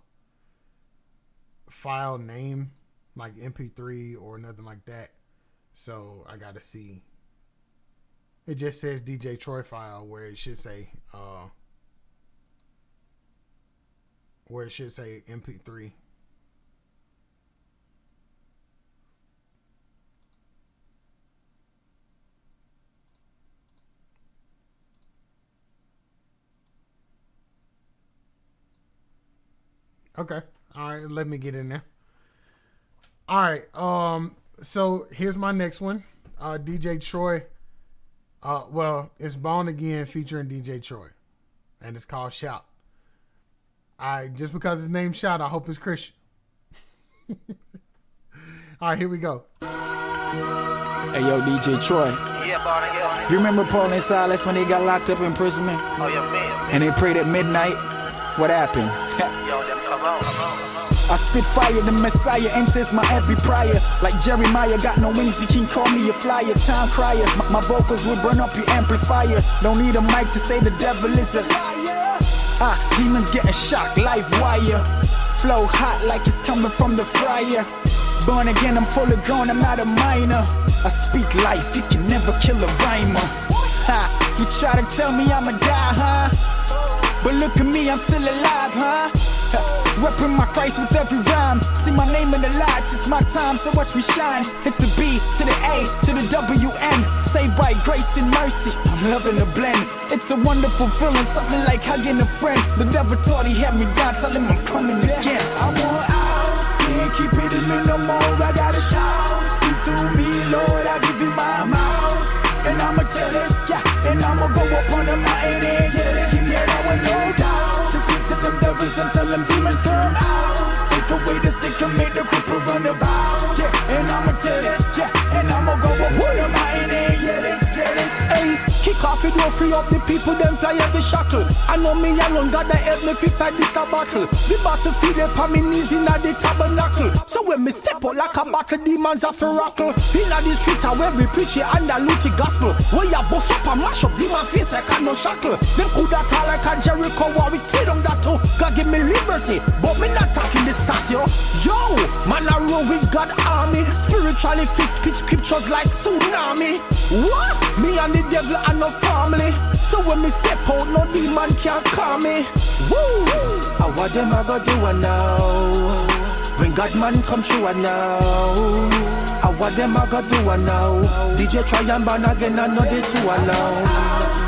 file name like MP3 or nothing like that. So I gotta see. It just says DJ Troy file where it should say MP3. Okay. All right, let me get in there. All right. So here's my next one. DJ Troy. It's Bone Again featuring DJ Troy, and it's called Shout. Just because his name's Shout, I hope it's Christian. All right, here we go. Hey, yo, DJ Troy. Yeah, Barney, yeah. You remember Paul and Silas when they got locked up in imprisonment? Oh, yeah, man. And they prayed at midnight? What happened? Yo, them come on. I spit fire, the Messiah enters my every prayer. Like Jeremiah, got no wings, he can call me a flyer. Town crier, my vocals will burn up your amplifier. Don't need a mic to say the devil is a liar. Demons getting shocked, live wire. Flow hot like it's coming from the fryer. Born again, I'm fully grown, I'm not a minor. I speak life, you can never kill a rhymer. You try to tell me I'ma die, huh? But look at me, I'm still alive, huh? Reppin' my Christ with every rhyme. See my name in the lights, it's my time, so watch me shine. It's the B to the A to the W-N. Saved by grace and mercy, I'm loving the blend. It's a wonderful feeling, something like hugging a friend. The devil thought he had me down, tell him I'm coming again. I want out, can't keep it in me no more. I gotta shout, speak through me, Lord, I give you my mouth. And I'ma tell it, yeah, and I'ma go up on the mountain and yell it. Give you that one, no doubt. To speak to them devils and tell them demons come out. Take away the stick and make the cripple run about. Yeah, and I'ma tell it, yeah, and I'ma go up on the mountain and yell it. Hey, kick off it, don't free up the people, them fly every shackle. I know me alone, God that help me fi fight this a battle. The battlefield upon me knees in the tabernacle. So when me step out like a battle, demons have to rockle. In the street where we preach it and the looty gospel. Where ya bust up and mash up, demon face like a no shackle. Them coulda tall like a Jericho, war we tear down that too. God give me liberty, but me not talking this stat, yo. Yo, man I roll with God army. Spiritually fit, speech scriptures like tsunami. What? Me and the devil are no family. So when me step out, no demon can't call me. Woo! What them I go do now? When God man come through now. What them I go do now? DJ try and ban again, I know they too alone.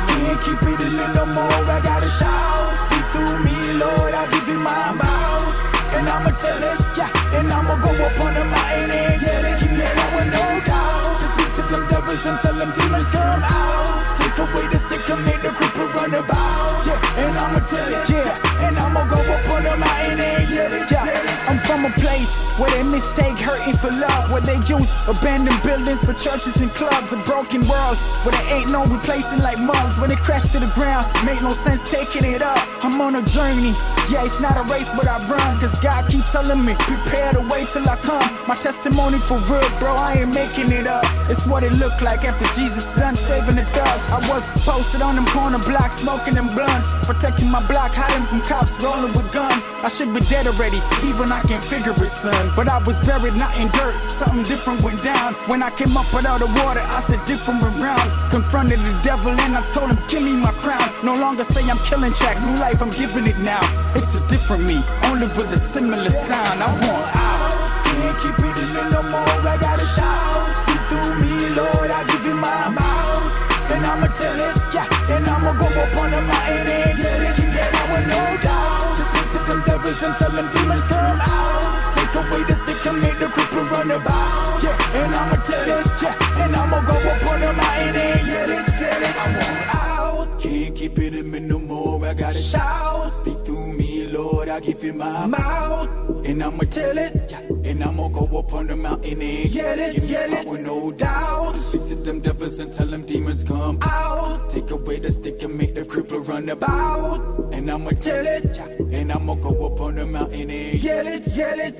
Can't keep it in me no more, I gotta shout. Speak through me, Lord, I give you my mouth. And I'ma tell it, yeah, and I'ma go up on the mountain and yell it. Give you that one, no doubt. To speak to them devils and tell them demons come out. Take away the stick and make the cripple run about. Yeah, and I'ma tell it, yeah, and I'ma go up on the mountain and yell it, yeah. I'm from a place where they mistake hurting for love, where they use abandoned buildings for churches and clubs. A broken world where there ain't no replacing like mugs. When they crash to the ground, make no sense taking it up. I'm on a journey, yeah, it's not a race but I run. Cause God keep telling me, prepare to wait till I come. My testimony for real, bro, I ain't making it up. It's what it looked like after Jesus done saving the thug. I was posted on them corner blocks, smoking them blunts, protecting my block, hiding from cops, rolling with guns. I should be dead already, even I can't figure it, son. But I was buried, not in dirt. dirt, something different went down. When I came up out of the water, I said different went round. Confronted the devil and I told him, give me my crown. No longer say I'm killing tracks, new life, I'm giving it now. It's a different me, only with a similar sound. I want out. Can't keep it in me no more, I gotta shout. Speak through me, Lord, I give you my mouth. And I'ma tell it, yeah, and I'ma go up on the mountain and yell it, yeah, I will no doubt. Just speak to them devils and tell them demons come out. Take away the stick and make the cripple run about. Yeah, and I'ma tell it, yeah, and I'ma go up on the mountain and yell it, tell it, I want out. Can't keep it in me no more, I gotta shout. Speak through me, Lord, I give you my mouth. And I'ma tell it, yeah, and I'ma go up on the mountain and yell it, power, no doubt. Speak to them devils and tell them demons come out. Take away the stick and make the cripple run about. And I'ma tell it, yeah, and I'ma go up on the mountain and yell it, yell it.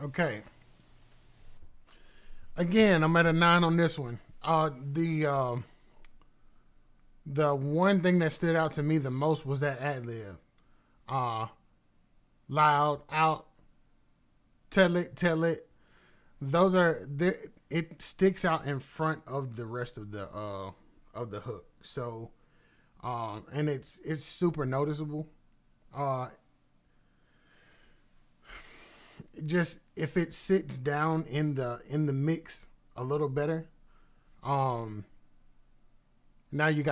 Okay. Again, I'm at a 9 on this one. The one thing that stood out to me the most was that ad lib. Loud, out, tell it. Those are, it sticks out in front of the rest of the hook. So, and it's super noticeable. Just if it sits down in the mix a little better, now you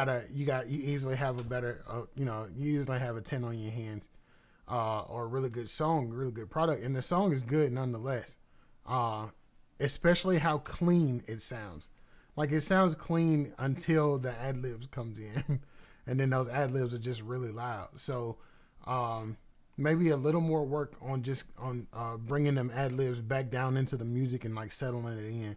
easily have a better, you easily have a 10 on your hands, or a really good song, really good product. And the song is good nonetheless. Especially how clean it sounds. Like it sounds clean until the ad libs comes in, and then those ad libs are just really loud. So, maybe a little more work on bringing them ad libs back down into the music and like settling it in,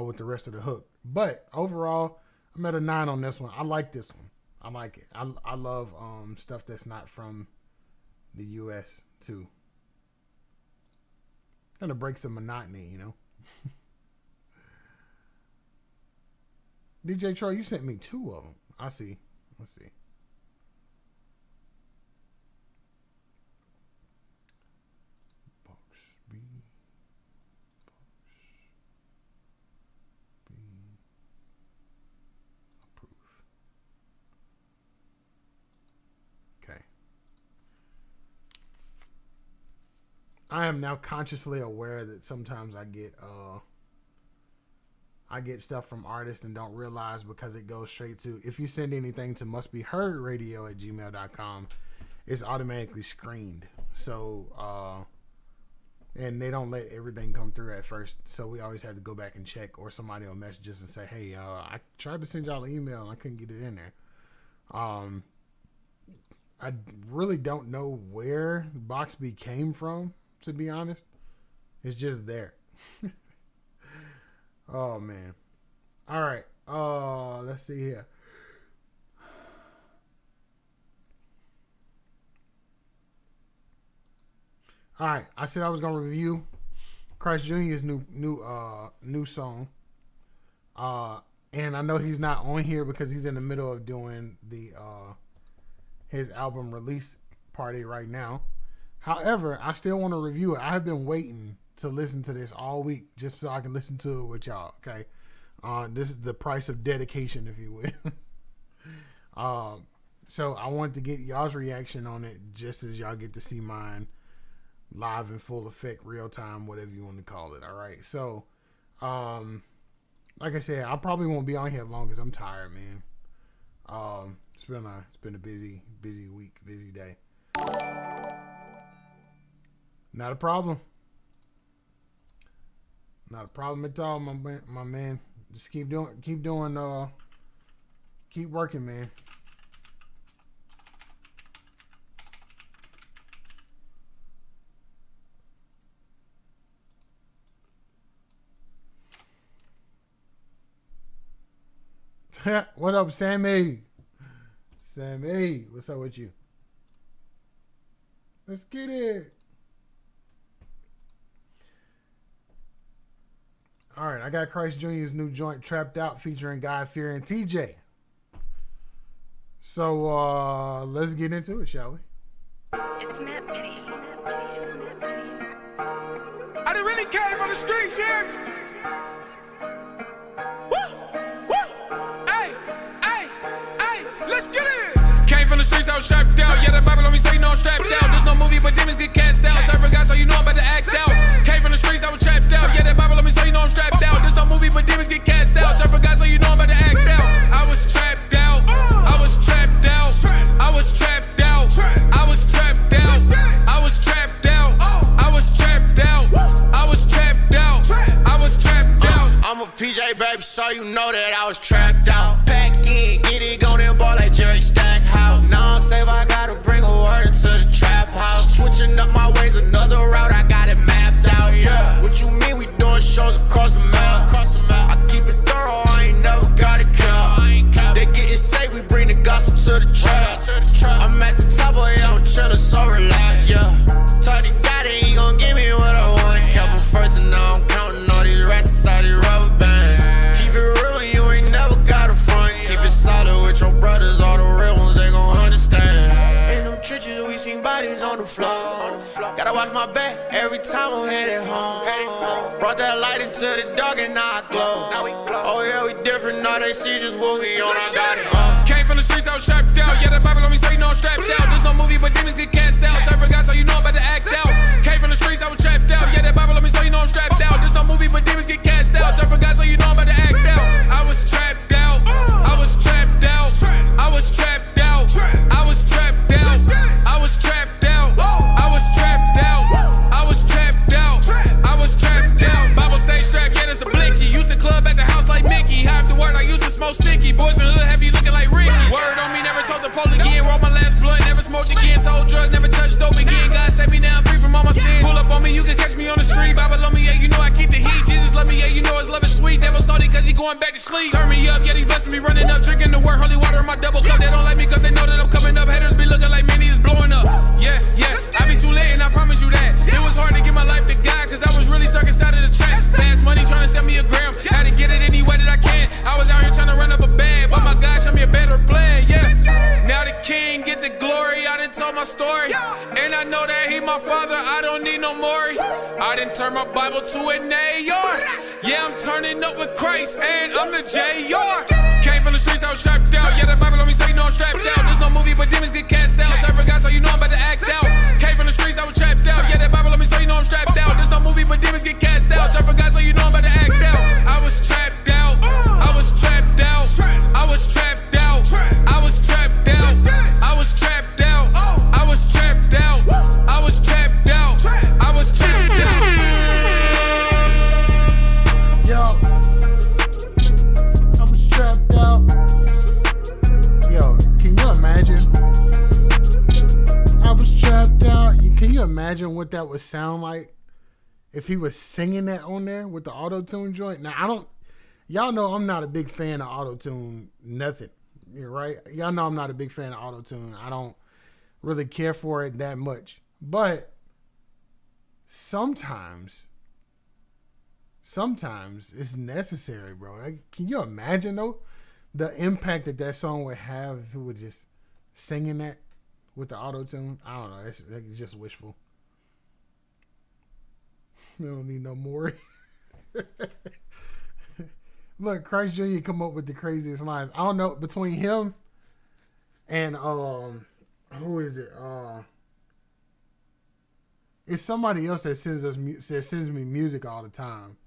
with the rest of the hook. But overall, I'm at a 9 on this one. I like this one. I like it. I love stuff that's not from the U.S. too. Kind of breaks the monotony, DJ Troy, you sent me 2 of them. I see. Let's see. Box B. Approve. Okay. I am now consciously aware that sometimes I get stuff from artists and don't realize, because it goes straight to, if you send anything to mustberadio@gmail.com, it's automatically screened. So, and they don't let everything come through at first. So we always have to go back and check, or somebody will message us and say, hey, I tried to send y'all an email and I couldn't get it in there. I really don't know where Boxby came from, to be honest. It's just there. Oh man. All right. Let's see here. All right. I said I was gonna review Christ Jr.'s new song. And I know he's not on here because he's in the middle of doing his album release party right now. However, I still want to review it. I have been waiting to listen to this all week just so I can listen to it with y'all. Okay. This is the price of dedication, if you will. So I wanted to get y'all's reaction on it just as y'all get to see mine live in full effect, real time, whatever you want to call it. All right. So, like I said, I probably won't be on here long because I'm tired, man. It's been a busy week, busy day. Not a problem. Not a problem at all, my man. Just keep working, man. What up, Sammy? Sammy, what's up with you? Let's get it. All right, I got Christ Jr.'s new joint, Trapped Out, featuring God Fear and TJ. So let's get into it, shall we? It's Matt P. I from the streets, yeah. Woo, woo. Hey, hey, hey, let's get it. Came from the streets, I was strapped out. Yeah, the Bible on me say you know I'm strapped out. There's no movie, but demons get cast out. Turn for God, so you know I'm about to act out. Came from the streets, I was trapped out. Yeah, that Bible on me say you know I'm strapped out. There's no movie, but demons get cast out. Turn for God, so you know I'm about to act out. I was trapped out. I was trapped out. I was trapped out. I was trapped out. I was trapped out. I was trapped out. I was trapped out. I was trapped out. I'm a PJ baby, so you know that I was trapped out. Pack in, get it on that ball like Jerry Stackhouse. Now I'm safe, I gotta bring a word into the trap house. Switching up my ways, another route, I got it mapped out, yeah. What you mean we doing shows across the map? I keep it thorough, I ain't never got it count. They getting safe, we bring the gospel to the trap. I'm at the top, boy, yeah, I'm chillin', so relaxed, yeah. Told the guy that he gon' give me what I want. Kept him first and now I'm counting all these rats inside these rubber bands. Keep it real, you ain't never got a front. Keep it solid with your brothers, all the real ones, they gon' understand. In them trenches, we seen bodies on the floor. Gotta watch my back every time I'm headed home. Brought that light into the dark and now I glow. Oh yeah, we different, now they see just what we on, I got it. Came from the streets, I was trapped out. Yeah, the Bible on me say you know I'm strapped out. There's no movie, but demons get cast out. Turn for God, so you know I'm about to act out. Came from the streets, I was trapped out. Yeah, that Bible on me so you know I'm strapped out. There's no movie, but demons get cast out. Turn for God, so you know I'm about to act out. I was trapped out. I was trapped out. I was trapped out. I was trapped out. I was trapped out. I was trapped out. I was trapped out. I was trapped out. Bible stay strapped, yeah, that's a blinky. Used to club at the house like Mickey. Half the word I used to smoke sticky. Boys in the hood heavy looking like Ricky. Word on me, never told the police again. Roll my last blunt, never smoked again. Sold drugs, never touched dope again. God save me now, I'm free from all my sins. Pull up on me, you can catch me on the street. Bible on me, yeah, you know I keep the heat. Jesus love me, yeah, you know his love is sweet. Devil salty cause he going back to sleep. Turn me up, yeah, he's blessing me, running up, drinking the word, holy water in my double cup. They don't like me cause they know that I'm coming up. Haters be looking like man, he is blowing up. Yeah, yeah, I be too late and I promise you that. It was hard to give my life to God cause I was really stuck inside of the trap. Fast money trying to sell me a gram. Had to get it any way that I can. I was out here trying to run up a bag, but my God showed me a better plan, yeah. Now the king get the glory, I done told my story. And I know that he my father, I don't need no more. I done turned my Bible to an AR. Yeah, I'm turning up with Christ and I'm the JR. Came from the streets, I was trapped out. Yeah, the Bible on me say you know I'm strapped out. There's no movie, but demons get cast out. Turn for God, so you know I'm about to act out. Came from the streets, I was trapped out. Yeah, that Bible on me say you know I'm strapped out. There's no movie, but demons get cast out. Turn for God, so you know I'm about to act out. I was trapped out. I was trapped out. I was trapped out. I was trapped out. I was trapped out. I was trapped out. I was trapped out. I was trapped out. Yo, I was trapped out. Yo, can you imagine? I was trapped out. Can you imagine what that would sound like if he was singing that on there with the auto-tune joint? Now, y'all know I'm not a big fan of auto-tune nothing, right? Y'all know I'm not a big fan of auto-tune. I don't really care for it that much. But sometimes it's necessary, bro. Like, can you imagine, though, the impact that song would have if it was just singing that with the auto-tune? I don't know. It's just wishful. We don't need no more. Look, Christ Jr. come up with the craziest lines. I don't know, between him and who is it? It's somebody else that sends me music all the time.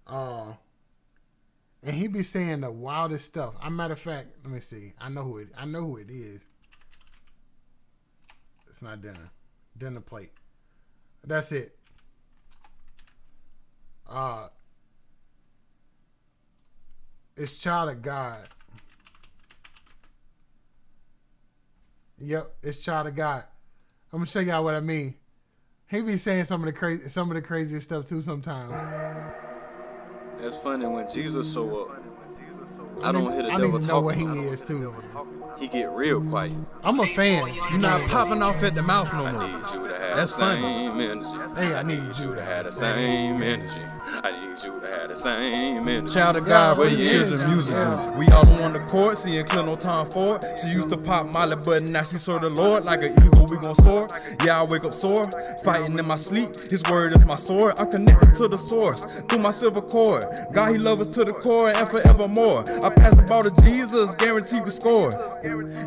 And he be saying the wildest stuff. As a matter of fact, let me see. I know who it is. It's not Dinner. Dinner Plate. That's it. It's Child of God. Yep, it's Child of God. I'm gonna show y'all what I mean. He be saying some of the craziest stuff too sometimes. It's funny when Jesus show up. I don't even know what he is too. He get real quiet. I'm a fan. You're not popping off at the mouth no more. That's funny. Hey, I need you to have the same energy. I need you to have the same energy. Child of God, Yeah, for the yeah, children yeah. music. Yeah. We all on one accord, seeing clear no time for it. She used to pop Molly, but now she serve the Lord. Like an eagle, we gon' soar. Yeah, I wake up sore, fighting in my sleep. His word is my sword. I'm connected to the source through my silver cord. God, he loves us to the core and forevermore. I pass the ball to Jesus, guaranteed we score.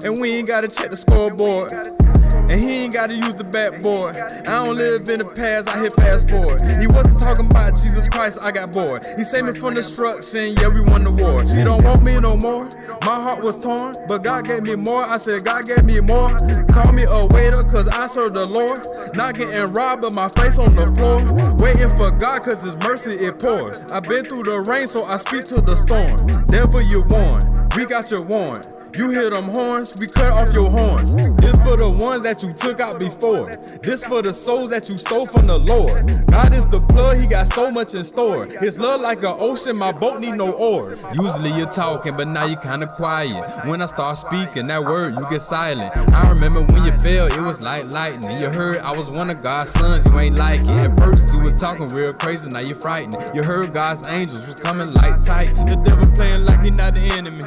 And we ain't gotta check the scoreboard. And he ain't gotta use the backboard. I don't live in the past, I hit fast forward. He wasn't talking about Jesus Christ, I got bored. He saved me from destruction, yeah, we won the war. He don't want me no more. My heart was torn, but God gave me more. I said, God gave me more. Call me a waiter, cause I serve the Lord. Not getting robbed, but my face on the floor. Waiting for God, cause his mercy it pours. I've been through the rain, so I speak to the storm. Devil, you warned, we got your warrant. You hear them horns, we cut off your horns. This for the ones that you took out before. This for the souls that you stole from the Lord. God is the plug, he got so much in store. His love like an ocean, my boat need no oars. Usually you're talking, but now you kinda quiet. When I start speaking that word, you get silent. I remember when you fell, it was like lightning. You heard I was one of God's sons, you ain't like it. At first you was talking real crazy, now you frightened. You heard God's angels was coming like Titans. The devil playing like he not the enemy.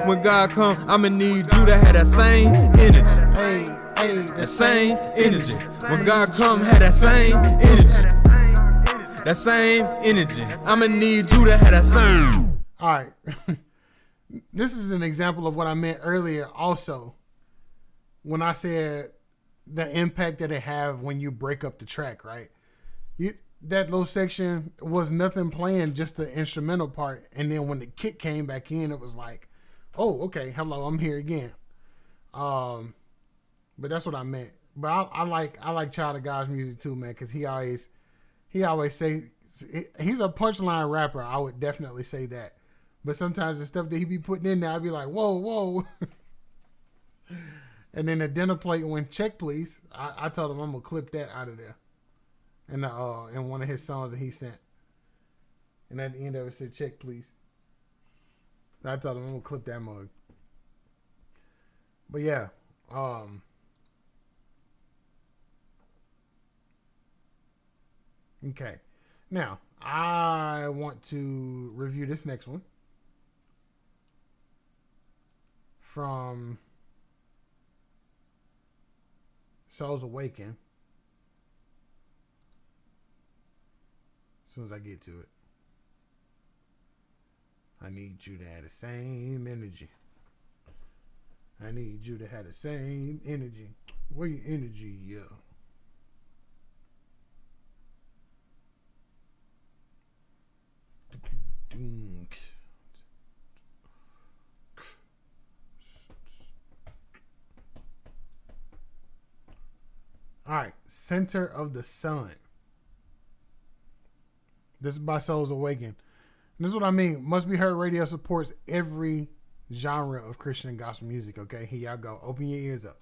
When God come, I'ma need you to have that same energy. Hey, That same energy. When God come, have that same energy. That same energy. I'ma need you to have that same. all right. This is an example of what I meant earlier also. When I said the impact that it have when you break up the track, right? That little section was nothing playing, just the instrumental part. And then when the kick came back in, it was like, oh, okay, hello, I'm here again. But that's what I meant. But I like Child of God's music too, man, because he always say he's a punchline rapper. I would definitely say that. But sometimes the stuff that he be putting in there, I'd be like, whoa. And then the dinner plate when check please, I told him I'm gonna clip that out of there. And in one of his songs that he sent. And at the end of it said check please. I told him I'm gonna clip that mug. But yeah, okay. Now I want to review this next one from Souls Awaken. As soon as I get to it. I need you to have the same energy. I need you to have the same energy. Where your energy, yeah. All right, Center of the Sun. This is by Souls Awaken. This is what I mean. Must Be Heard Radio supports every genre of Christian and gospel music, okay? Here y'all go. Open your ears up.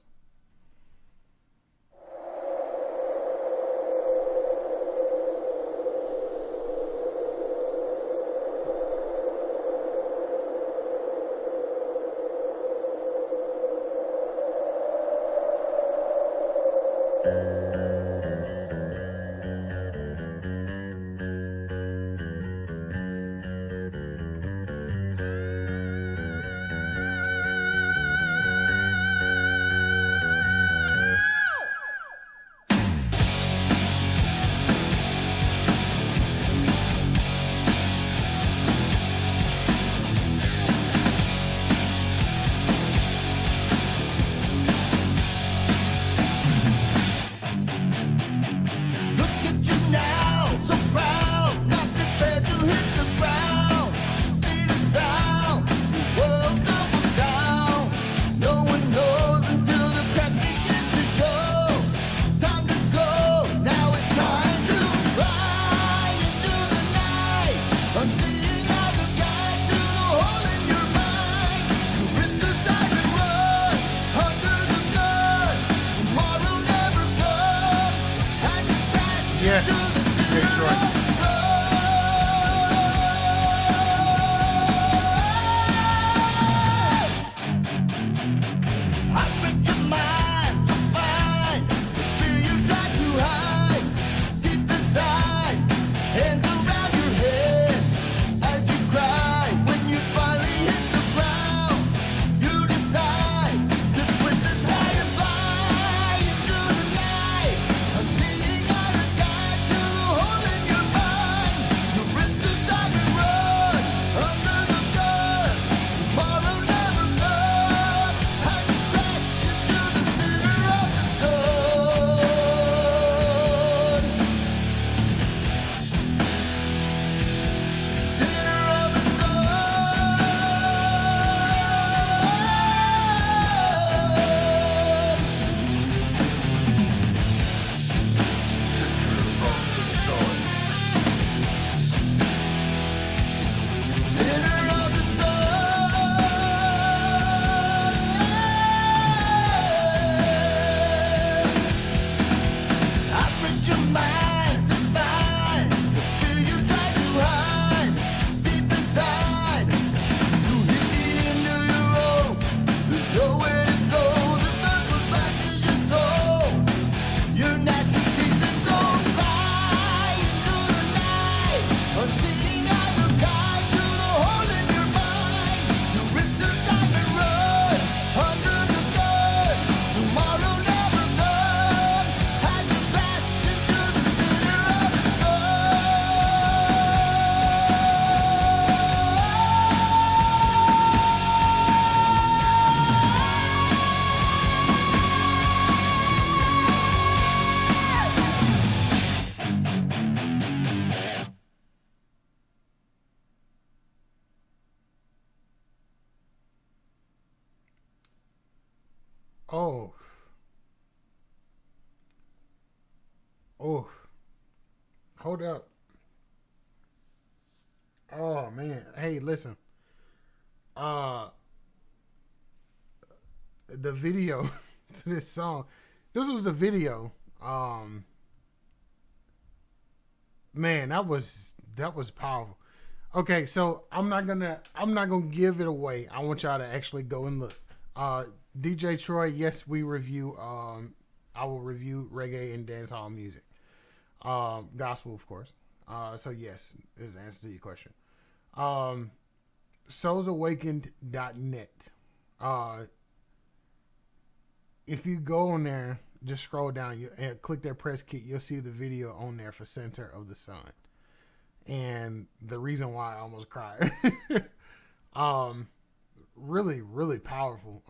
Oh. Oh. Hold up. Oh man. Hey, listen. The video to this song. This was a video. Man, that was powerful. Okay, so I'm not gonna give it away. I want y'all to actually go and look. DJ Troy, yes, we review. I will review reggae and dancehall music. Gospel, of course. So yes, is the answer to your question. Soulsawakened.net. If you go on there, just scroll down and click that press kit, you'll see the video on there for Center of the Sun. And the reason why I almost cried. Really, really powerful.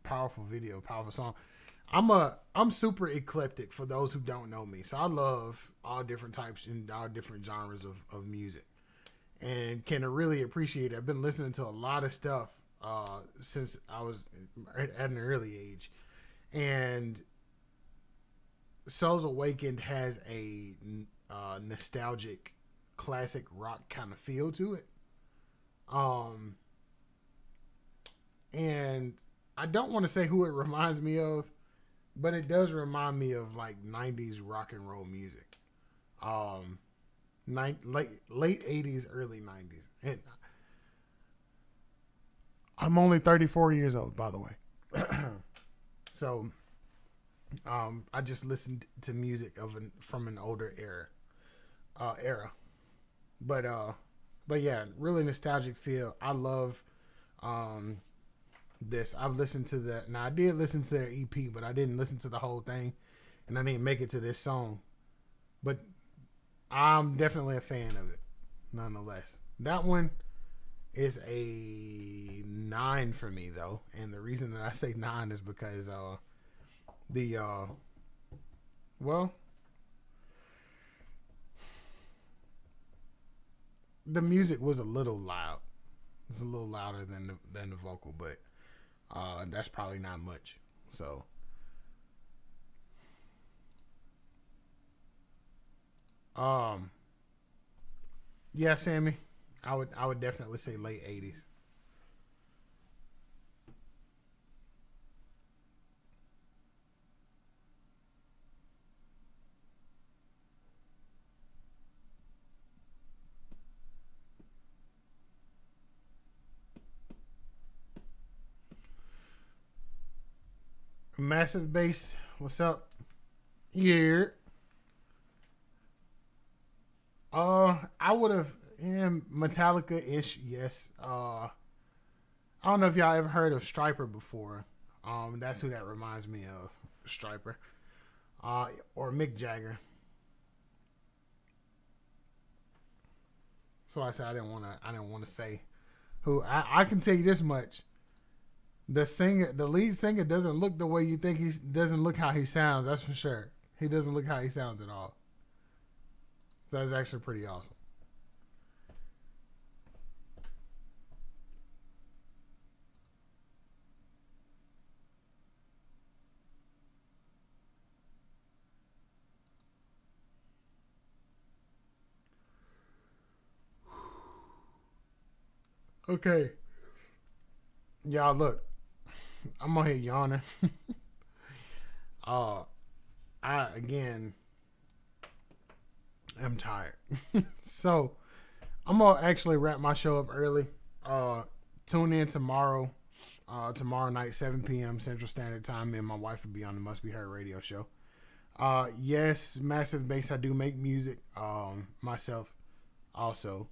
Powerful video, powerful song. I'm super eclectic for those who don't know me. So I love all different types and all different genres of music. And can really appreciate it. I've been listening to a lot of stuff since I was at an early age. And Souls Awakened has a nostalgic classic rock kind of feel to it. And I don't want to say who it reminds me of, but it does remind me of like 90s rock and roll music. Late 80s, early 90s. And I'm only 34 years old, by the way. So I just listened to music from an older era. But yeah, really nostalgic feel. I love this. I've listened to that. Now I did listen to their EP, but I didn't listen to the whole thing, and I didn't make it to this song. But I'm definitely a fan of it, nonetheless. That one is a 9 for me, though, and the reason that I say 9 is because the music was a little loud. It's a little louder than the vocal, but that's probably not much. So yeah, Sammy, I would definitely say late 80s. Massive Bass, what's up? Yeah. I would have Metallica-ish, yes. I don't know if y'all ever heard of Striper before. That's who that reminds me of, Striper. Or Mick Jagger. So I said I didn't want to say who. I can tell you this much. The lead singer doesn't look the way you think doesn't look how he sounds. That's for sure. He doesn't look how he sounds at all. So that's actually pretty awesome. Okay. Y'all look. I'm on here yawning. I again am tired. So I'm gonna actually wrap my show up early. Tune in tomorrow. Tomorrow night, 7 p.m. Central Standard Time. Me and my wife will be on the Must Be Heard radio show. Yes, Massive Bass. I do make music myself also.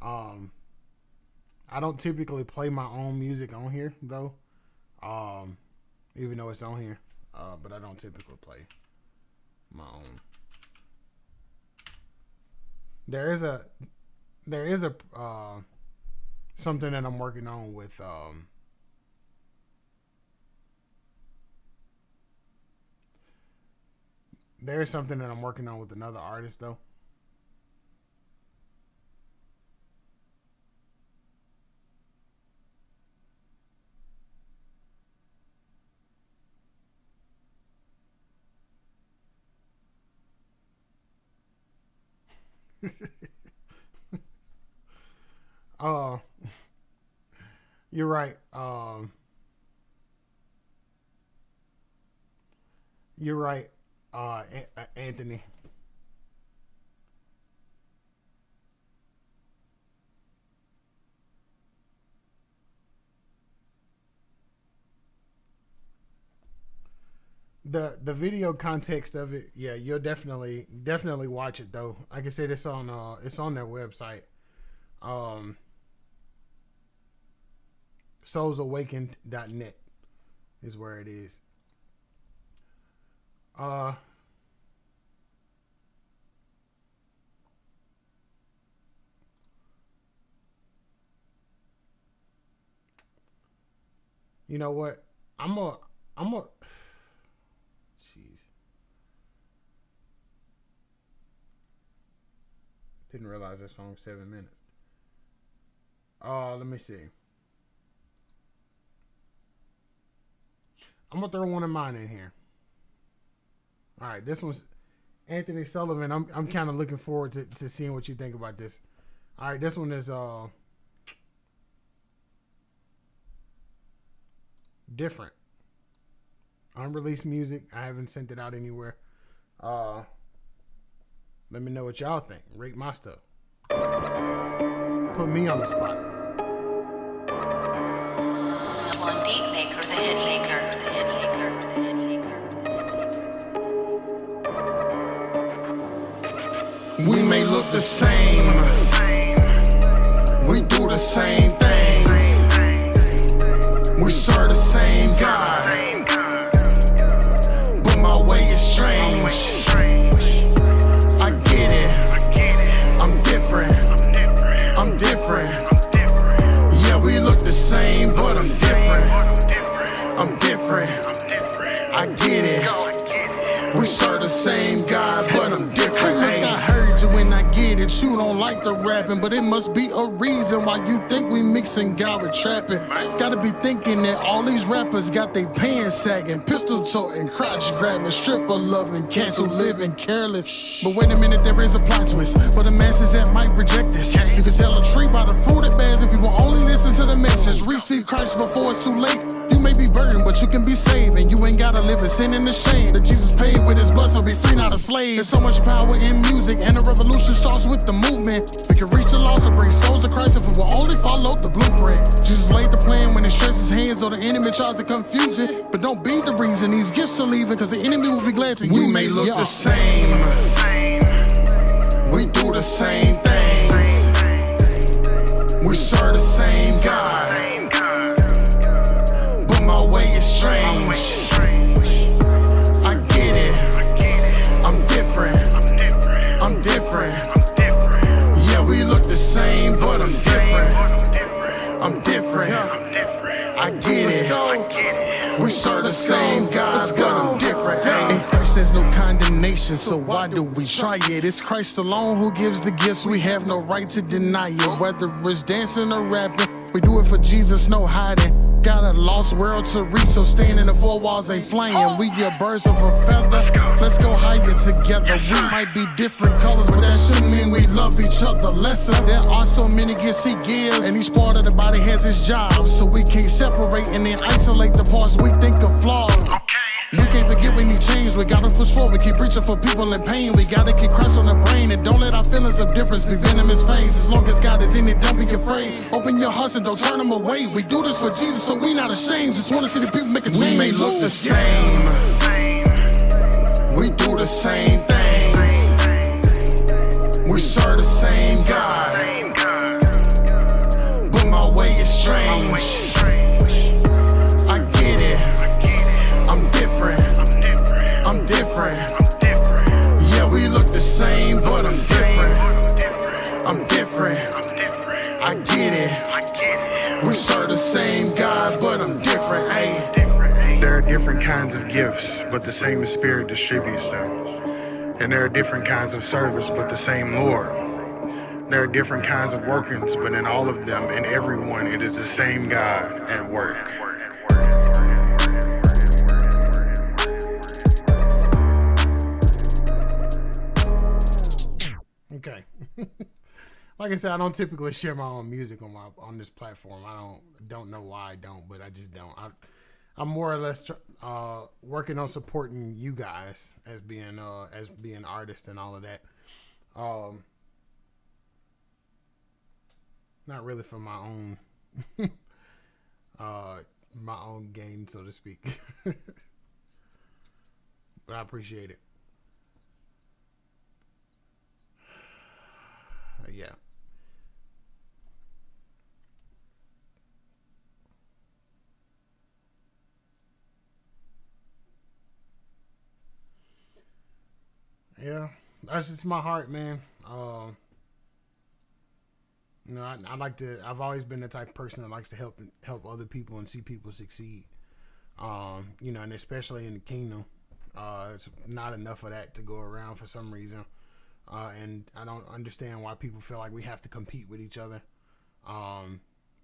I don't typically play my own music on here though. Even though it's on here. But I don't typically play my own. There is a something that I'm working on with there's something that I'm working on with another artist though. You're right. You're right, Anthony. The video context of it, yeah, you'll definitely watch it though. Like I said, it's on their website. soulsawakened.net is where it is. You know what? I'm a jeez. Didn't realize that song was 7 minutes. Let me see. I'm gonna throw one of mine in here. All right, this one's Anthony Sullivan. I'm kind of looking forward to seeing what you think about this. All right, this one is different. Unreleased music. I haven't sent it out anywhere. Let me know what y'all think. Rate my stuff. Put me on the spot. One beat maker, the hit maker, the hit maker, the hit maker, the hit maker. We may look the same. We do the same things. We serve the same God. But my way is strange. I get it. I'm different. I'm different. Yeah, we look the same, but I'm different. I'm different. I get it. We serve the same God, but I'm different. Hey, look, I heard you when I get it. You don't like the rapping, but it must be a reason why you think we mixing God with trapping. Gotta be thinking that all these rappers got they pants sagging, pistol toting, crotch grabbing, stripper loving, cats who living careless. But wait a minute, there is a plot twist for the masses that might reject this. You can tell a tree by the fruit it bears if you will only listen to the message. Receive Christ before it's too late. You may be burdened, but you can be saved, and you ain't gotta live in sin and the shame that Jesus paid with his blood, so be free, not a slave. There's so much power in music, and the revolution starts with the movement. We can reach the lost and bring souls to Christ if we will only follow the blueprint. Jesus laid the plan when he stretched his hands, or the enemy tries to confuse it. But don't be the reason these gifts are leaving, cause the enemy will be glad to use it. We may look the same. We do the same things. We serve the same God. But my way is strange. I get it. I'm different. I'm different. Yeah, we look the same, but I'm different. I'm different. I get it. We serve the same God, but I'm different. In Christ there's no condemnation, so why do we try it? It's Christ alone who gives the gifts. We have no right to deny it. Whether it's dancing or rapping, we do it for Jesus, no hiding. Got a lost world to reach, so staying in the four walls ain't flying. We get birds of a feather. Let's go higher together. We might be different colors, but that shouldn't mean we love each other lesser. There are so many gifts he gives, and each part of the body has its job. So we can't separate and then isolate the parts we think are flawed. We can't forget we need change. We gotta push forward, keep reaching for people in pain. We gotta keep Christ on the brain, and don't let our feelings of difference be venomous veins. As long as God is in it, don't be afraid. Open your hearts and don't turn them away. We do this for Jesus, so we not ashamed. Just wanna see the people make a change. We may look the same. We do the same things. We serve the same God. But my way is strange. I get it. I'm different. I'm different. Yeah, we look the same, but I'm different. I'm different. I get it. We serve the same God, but I'm different. Ay. There are different kinds of gifts, but the same Spirit distributes them. And there are different kinds of service, but the same Lord. There are different kinds of workings, but in all of them, in everyone, it is the same God at work. Okay. like I said, I don't typically share my own music on this platform. I don't know why I don't, but I just don't. I'm more or less working on supporting you guys as being artists and all of that. Not really for my own gain, so to speak. But I appreciate it. Yeah. Yeah, that's just my heart, man. I like to. I've always been the type of person that likes to help other people and see people succeed. And especially in the kingdom, it's not enough of that to go around for some reason. And I don't understand why people feel like we have to compete with each other.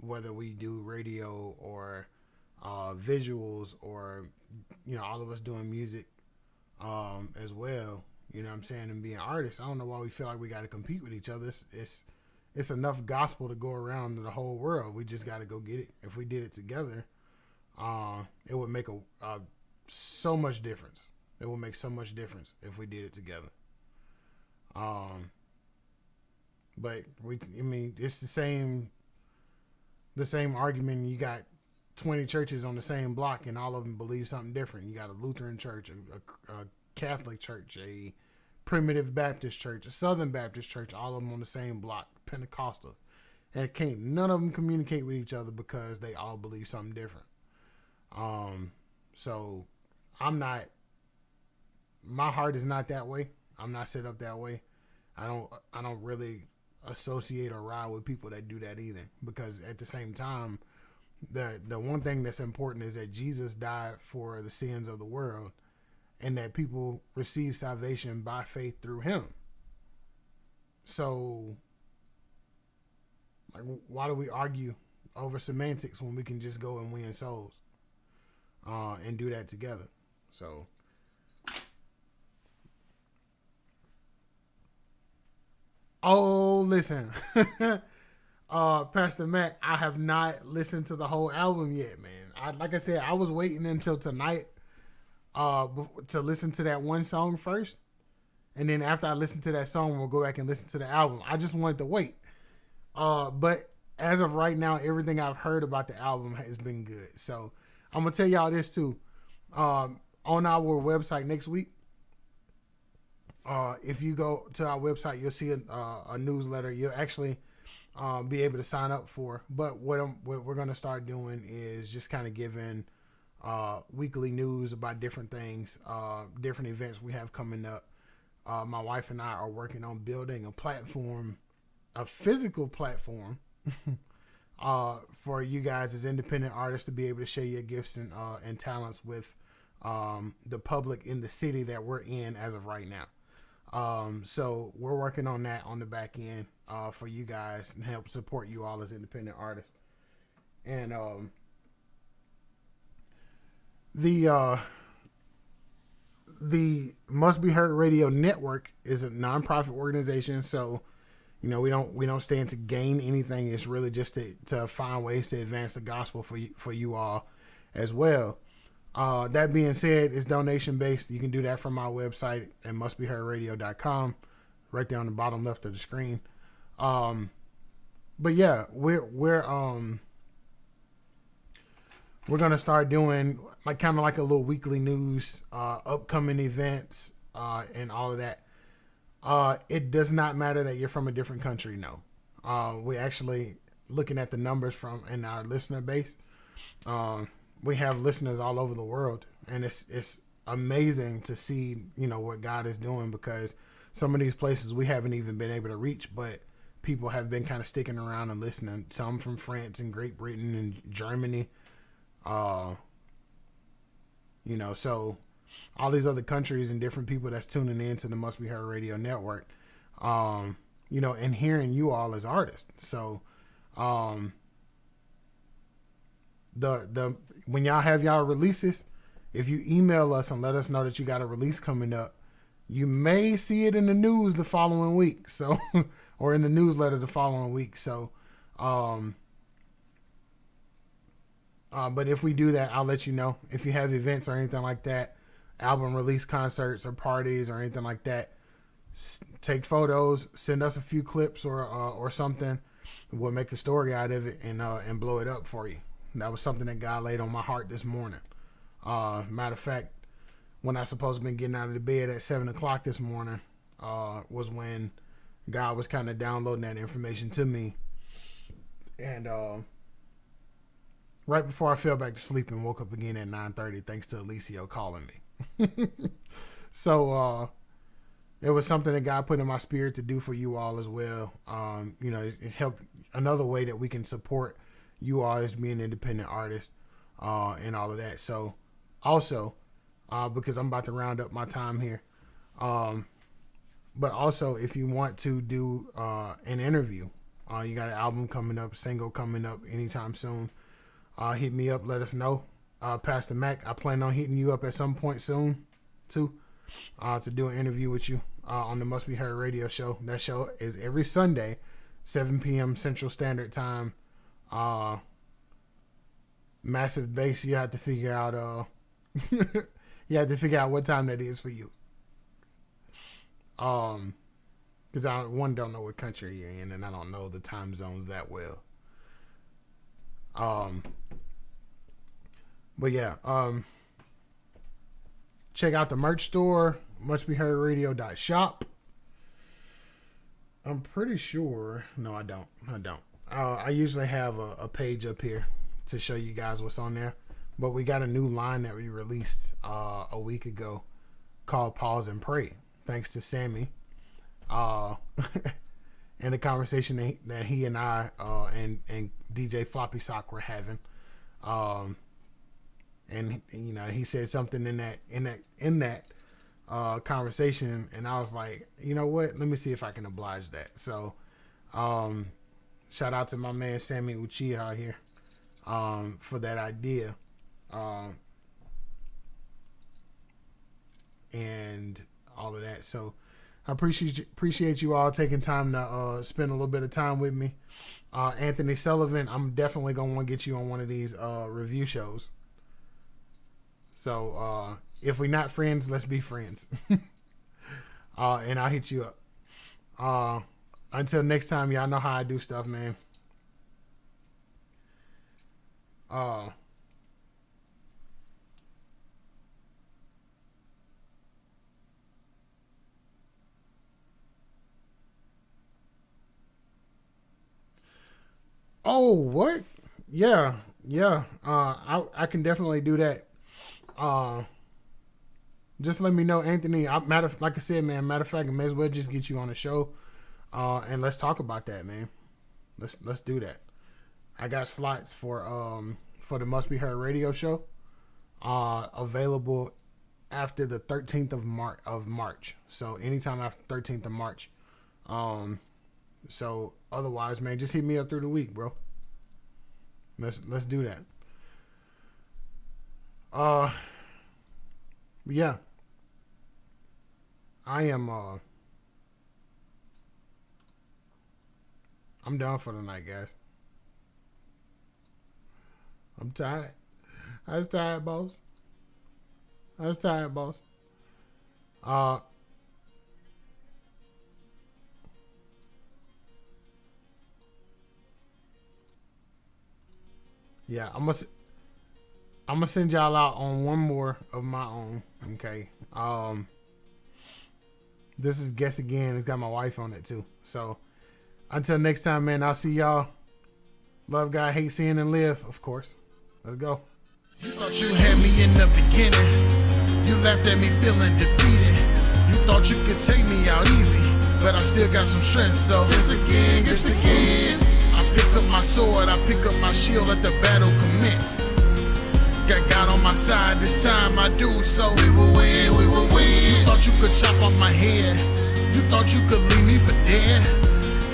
Whether we do radio or visuals or all of us doing music as well. You know what I'm saying? And being artists, I don't know why we feel like we got to compete with each other. It's enough gospel to go around to the whole world. We just got to go get it. If we did it together, it would make so much difference. It would make so much difference if we did it together. But it's the same argument. You got 20 churches on the same block and all of them believe something different. You got a Lutheran church, a Catholic church, a Primitive Baptist church, a Southern Baptist church, all of them on the same block, Pentecostal. And none of them communicate with each other because they all believe something different. So my heart is not that way. I'm not set up that way. I don't really associate or ride with people that do that either, because at the same time, the one thing that's important is that Jesus died for the sins of the world and that people receive salvation by faith through him. So why do we argue over semantics when we can just go and win souls and do that together? So listen. Pastor Mac, I have not listened to the whole album yet, man. Like I said, I was waiting until tonight to listen to that one song first, and then after I listen to that song, we'll go back and listen to the album. I just wanted to wait. But as of right now, everything I've heard about the album has been good. So I'm gonna tell y'all this too. On our website next week, if you go to our website, you'll see a newsletter. You'll actually be able to sign up for. But what we're gonna start doing is just kind of giving weekly news about different things, different events we have coming up. My wife and I are working on building a physical platform for you guys as independent artists to be able to share your gifts and talents with the public in the city that we're in as of right now. So we're working on that on the back end for you guys and help support you all as independent artists. And the Must Be Heard Radio Network is a nonprofit organization, so we don't stand to gain anything. It's really just to find ways to advance the gospel for you all as well. That being said, it's donation based. You can do that from my website at mustbeheardradio.com, right there on the bottom left of the screen. But yeah, we're gonna start doing kind of like a little weekly news, upcoming events, and all of that. It does not matter that you're from a different country. No, we actually looking at the numbers in our listener base. We have listeners all over the world, and it's amazing to see what God is doing, because some of these places we haven't even been able to reach, but people have been kind of sticking around and listening. Some from France and Great Britain and Germany. So all these other countries and different people that's tuning in to the Must Be Heard Radio Network, and hearing you all as artists. So, when y'all have y'all releases, if you email us and let us know that you got a release coming up, You may see it in the news the following week, so or in the newsletter the following week. So, but if we do that, I'll let you know. If you have events or anything like that, album release concerts or parties or anything like that, take photos, send us a few clips or something. We'll make a story out of it and blow it up for you. That was something that God laid on my heart this morning. Matter of fact, when I supposed to been getting out of the bed at 7 o'clock this morning, was when God was kind of downloading that information to me. And right before I fell back to sleep and woke up again at 9:30, thanks to Alicio calling me. So it was something that God put in my spirit to do for you all as well. It helped, another way that we can support you all as being independent artists and all of that. So also, because I'm about to round up my time here, but also if you want to do an interview, you got an album coming up, single coming up anytime soon, hit me up, let us know. Pastor Mac, I plan on hitting you up at some point soon too, to do an interview with you on the Must Be Heard radio show. That show is every Sunday, 7 p.m. Central Standard Time. Massive bass, you have to figure out you have to figure out what time that is for you. Because I don't know what country you're in, and I don't know the time zones that well. But yeah, check out the merch store, mustbeheardradio.shop. I'm pretty sure. No, I don't. I usually have a page up here to show you guys what's on there. But we got a new line that we released a week ago called Pause and Pray. Thanks to Sammy. And the conversation that he and I and DJ Floppy Sock were having. And he said something in that conversation, and I was like, you know what? Let me see if I can oblige that. So, shout out to my man Sammy Uchiha here for that idea, and all of that. So, I appreciate you all taking time to spend a little bit of time with me. Anthony Sullivan, I'm definitely gonna want to get you on one of these review shows. So, if we're not friends, let's be friends. And I'll hit you up. Until next time, y'all know how I do stuff, man. Oh, what? Yeah. I can definitely do that. Just let me know, Anthony. Like I said, man, matter of fact, I may as well just get you on the show, and let's talk about that, man. Let's do that. I got slots for the Must Be Heard radio show, available after the 13th of March. So anytime after 13th of March. So otherwise, man, just hit me up through the week, bro. Let's do that. Yeah. I am I'm done for the night, guys. I'm tired. I was tired, boss. Yeah, I'm gonna send y'all out on one more of my own. Okay. This is Guess Again. It's got my wife on it too. So until next time, man, I'll see y'all. Love God, hate sin, and live, of course. Let's go. You thought you had me in the beginning. You left at me feeling defeated. You thought you could take me out easy, but I still got some strength. So guess again. I pick up my sword, I pick up my shield, let the battle commence. Got God on my side, this time I do, so we will win. You thought you could chop off my head, you thought you could leave me for dead.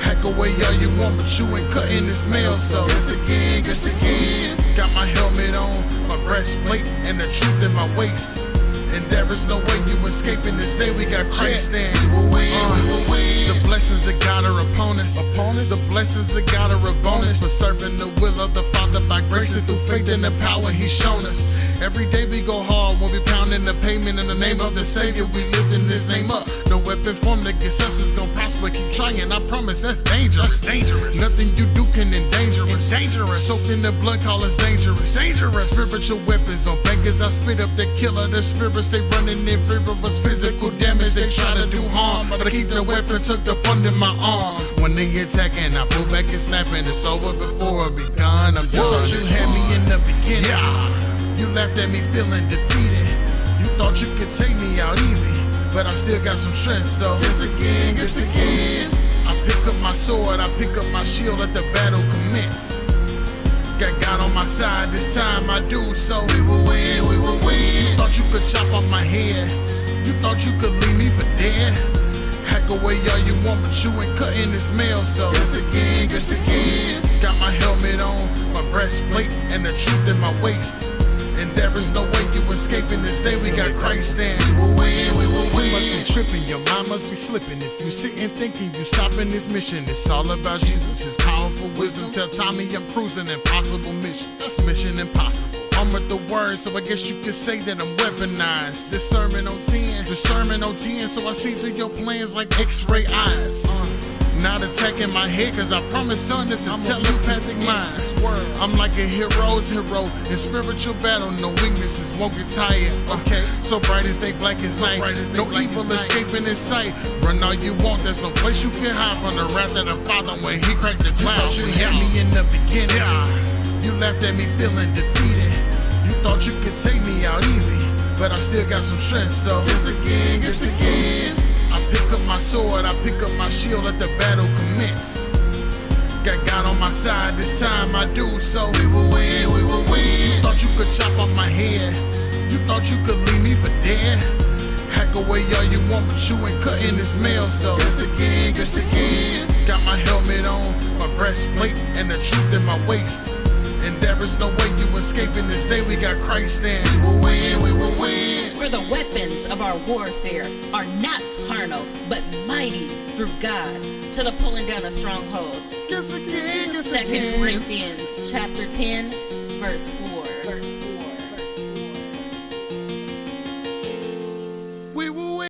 Hack away all you want, but you ain't cutting this mail, so guess again. Got my helmet on, my breastplate, and the truth in my waist. And there is no way you escaping this day. We got Christ in. The blessings of God are upon us. The blessings of God are a bonus for serving the will of the Father by grace and through faith in the power He's shown us. Every day we go hard when we pounding the pavement in the name of the Savior. We lifting His name up. No weapon formed against us is gonna prosper. Keep trying, I promise that's dangerous. Nothing you do can endanger us. Soaked in the blood, call us dangerous. Spiritual weapons on beggars, I spit up the killer. The spirits they running in fear of us. Physical damage, they try to do harm, but I keep the weapon tucked up under my arm. When they attacking, I pull back and snap, and it's over before it begun. I'm done. You had me in the beginning. You laughed at me feeling defeated. You thought you could take me out easy, but I still got some strength. So guess again. I pick up my sword, I pick up my shield, let the battle commence. Got God on my side, this time I do so. We will win. You thought you could chop off my head. You thought you could leave me for dead. Hack away all you want, but you ain't cutting this mail. So guess again. Got my helmet on, my breastplate, and the truth in my waist. And there is no way you escaping this day. We got Christ in. We will win. We must be tripping. Your mind must be slipping. If you sitting thinking you stopping this mission, it's all about Jesus. His powerful wisdom. Tell Tommy I'm cruising. Impossible mission. That's mission impossible. I'm with the word, so I guess you could say that I'm weaponized. This sermon on 10, so I see through your plans like X-ray eyes. Not attacking my head, cause I promise, son, it's a telepathic mind. I'm like a hero's hero in spiritual battle, no weaknesses, won't get tired. Okay, so bright as day, black as night. No evil escaping in sight. Run all you want, there's no place you can hide from the wrath of the Father when He cracked the clouds. You had me in the beginning. You laughed at me feeling defeated. You thought you could take me out easy, but I still got some strength. So guess again. I pick up my sword, I pick up my shield, let the battle commence. Got God on my side, this time I do so. We will win. You thought you could chop off my head. You thought you could leave me for dead. Hack away all you want, but you ain't cutting this mail. So guess again. Got my helmet on, my breastplate, and the truth in my waist. And there is no way you escaping this day. We got Christ in. We will win. For the weapons of our warfare are not carnal, but mighty through God to the pulling down of strongholds. 2 Corinthians chapter 10, verse 4.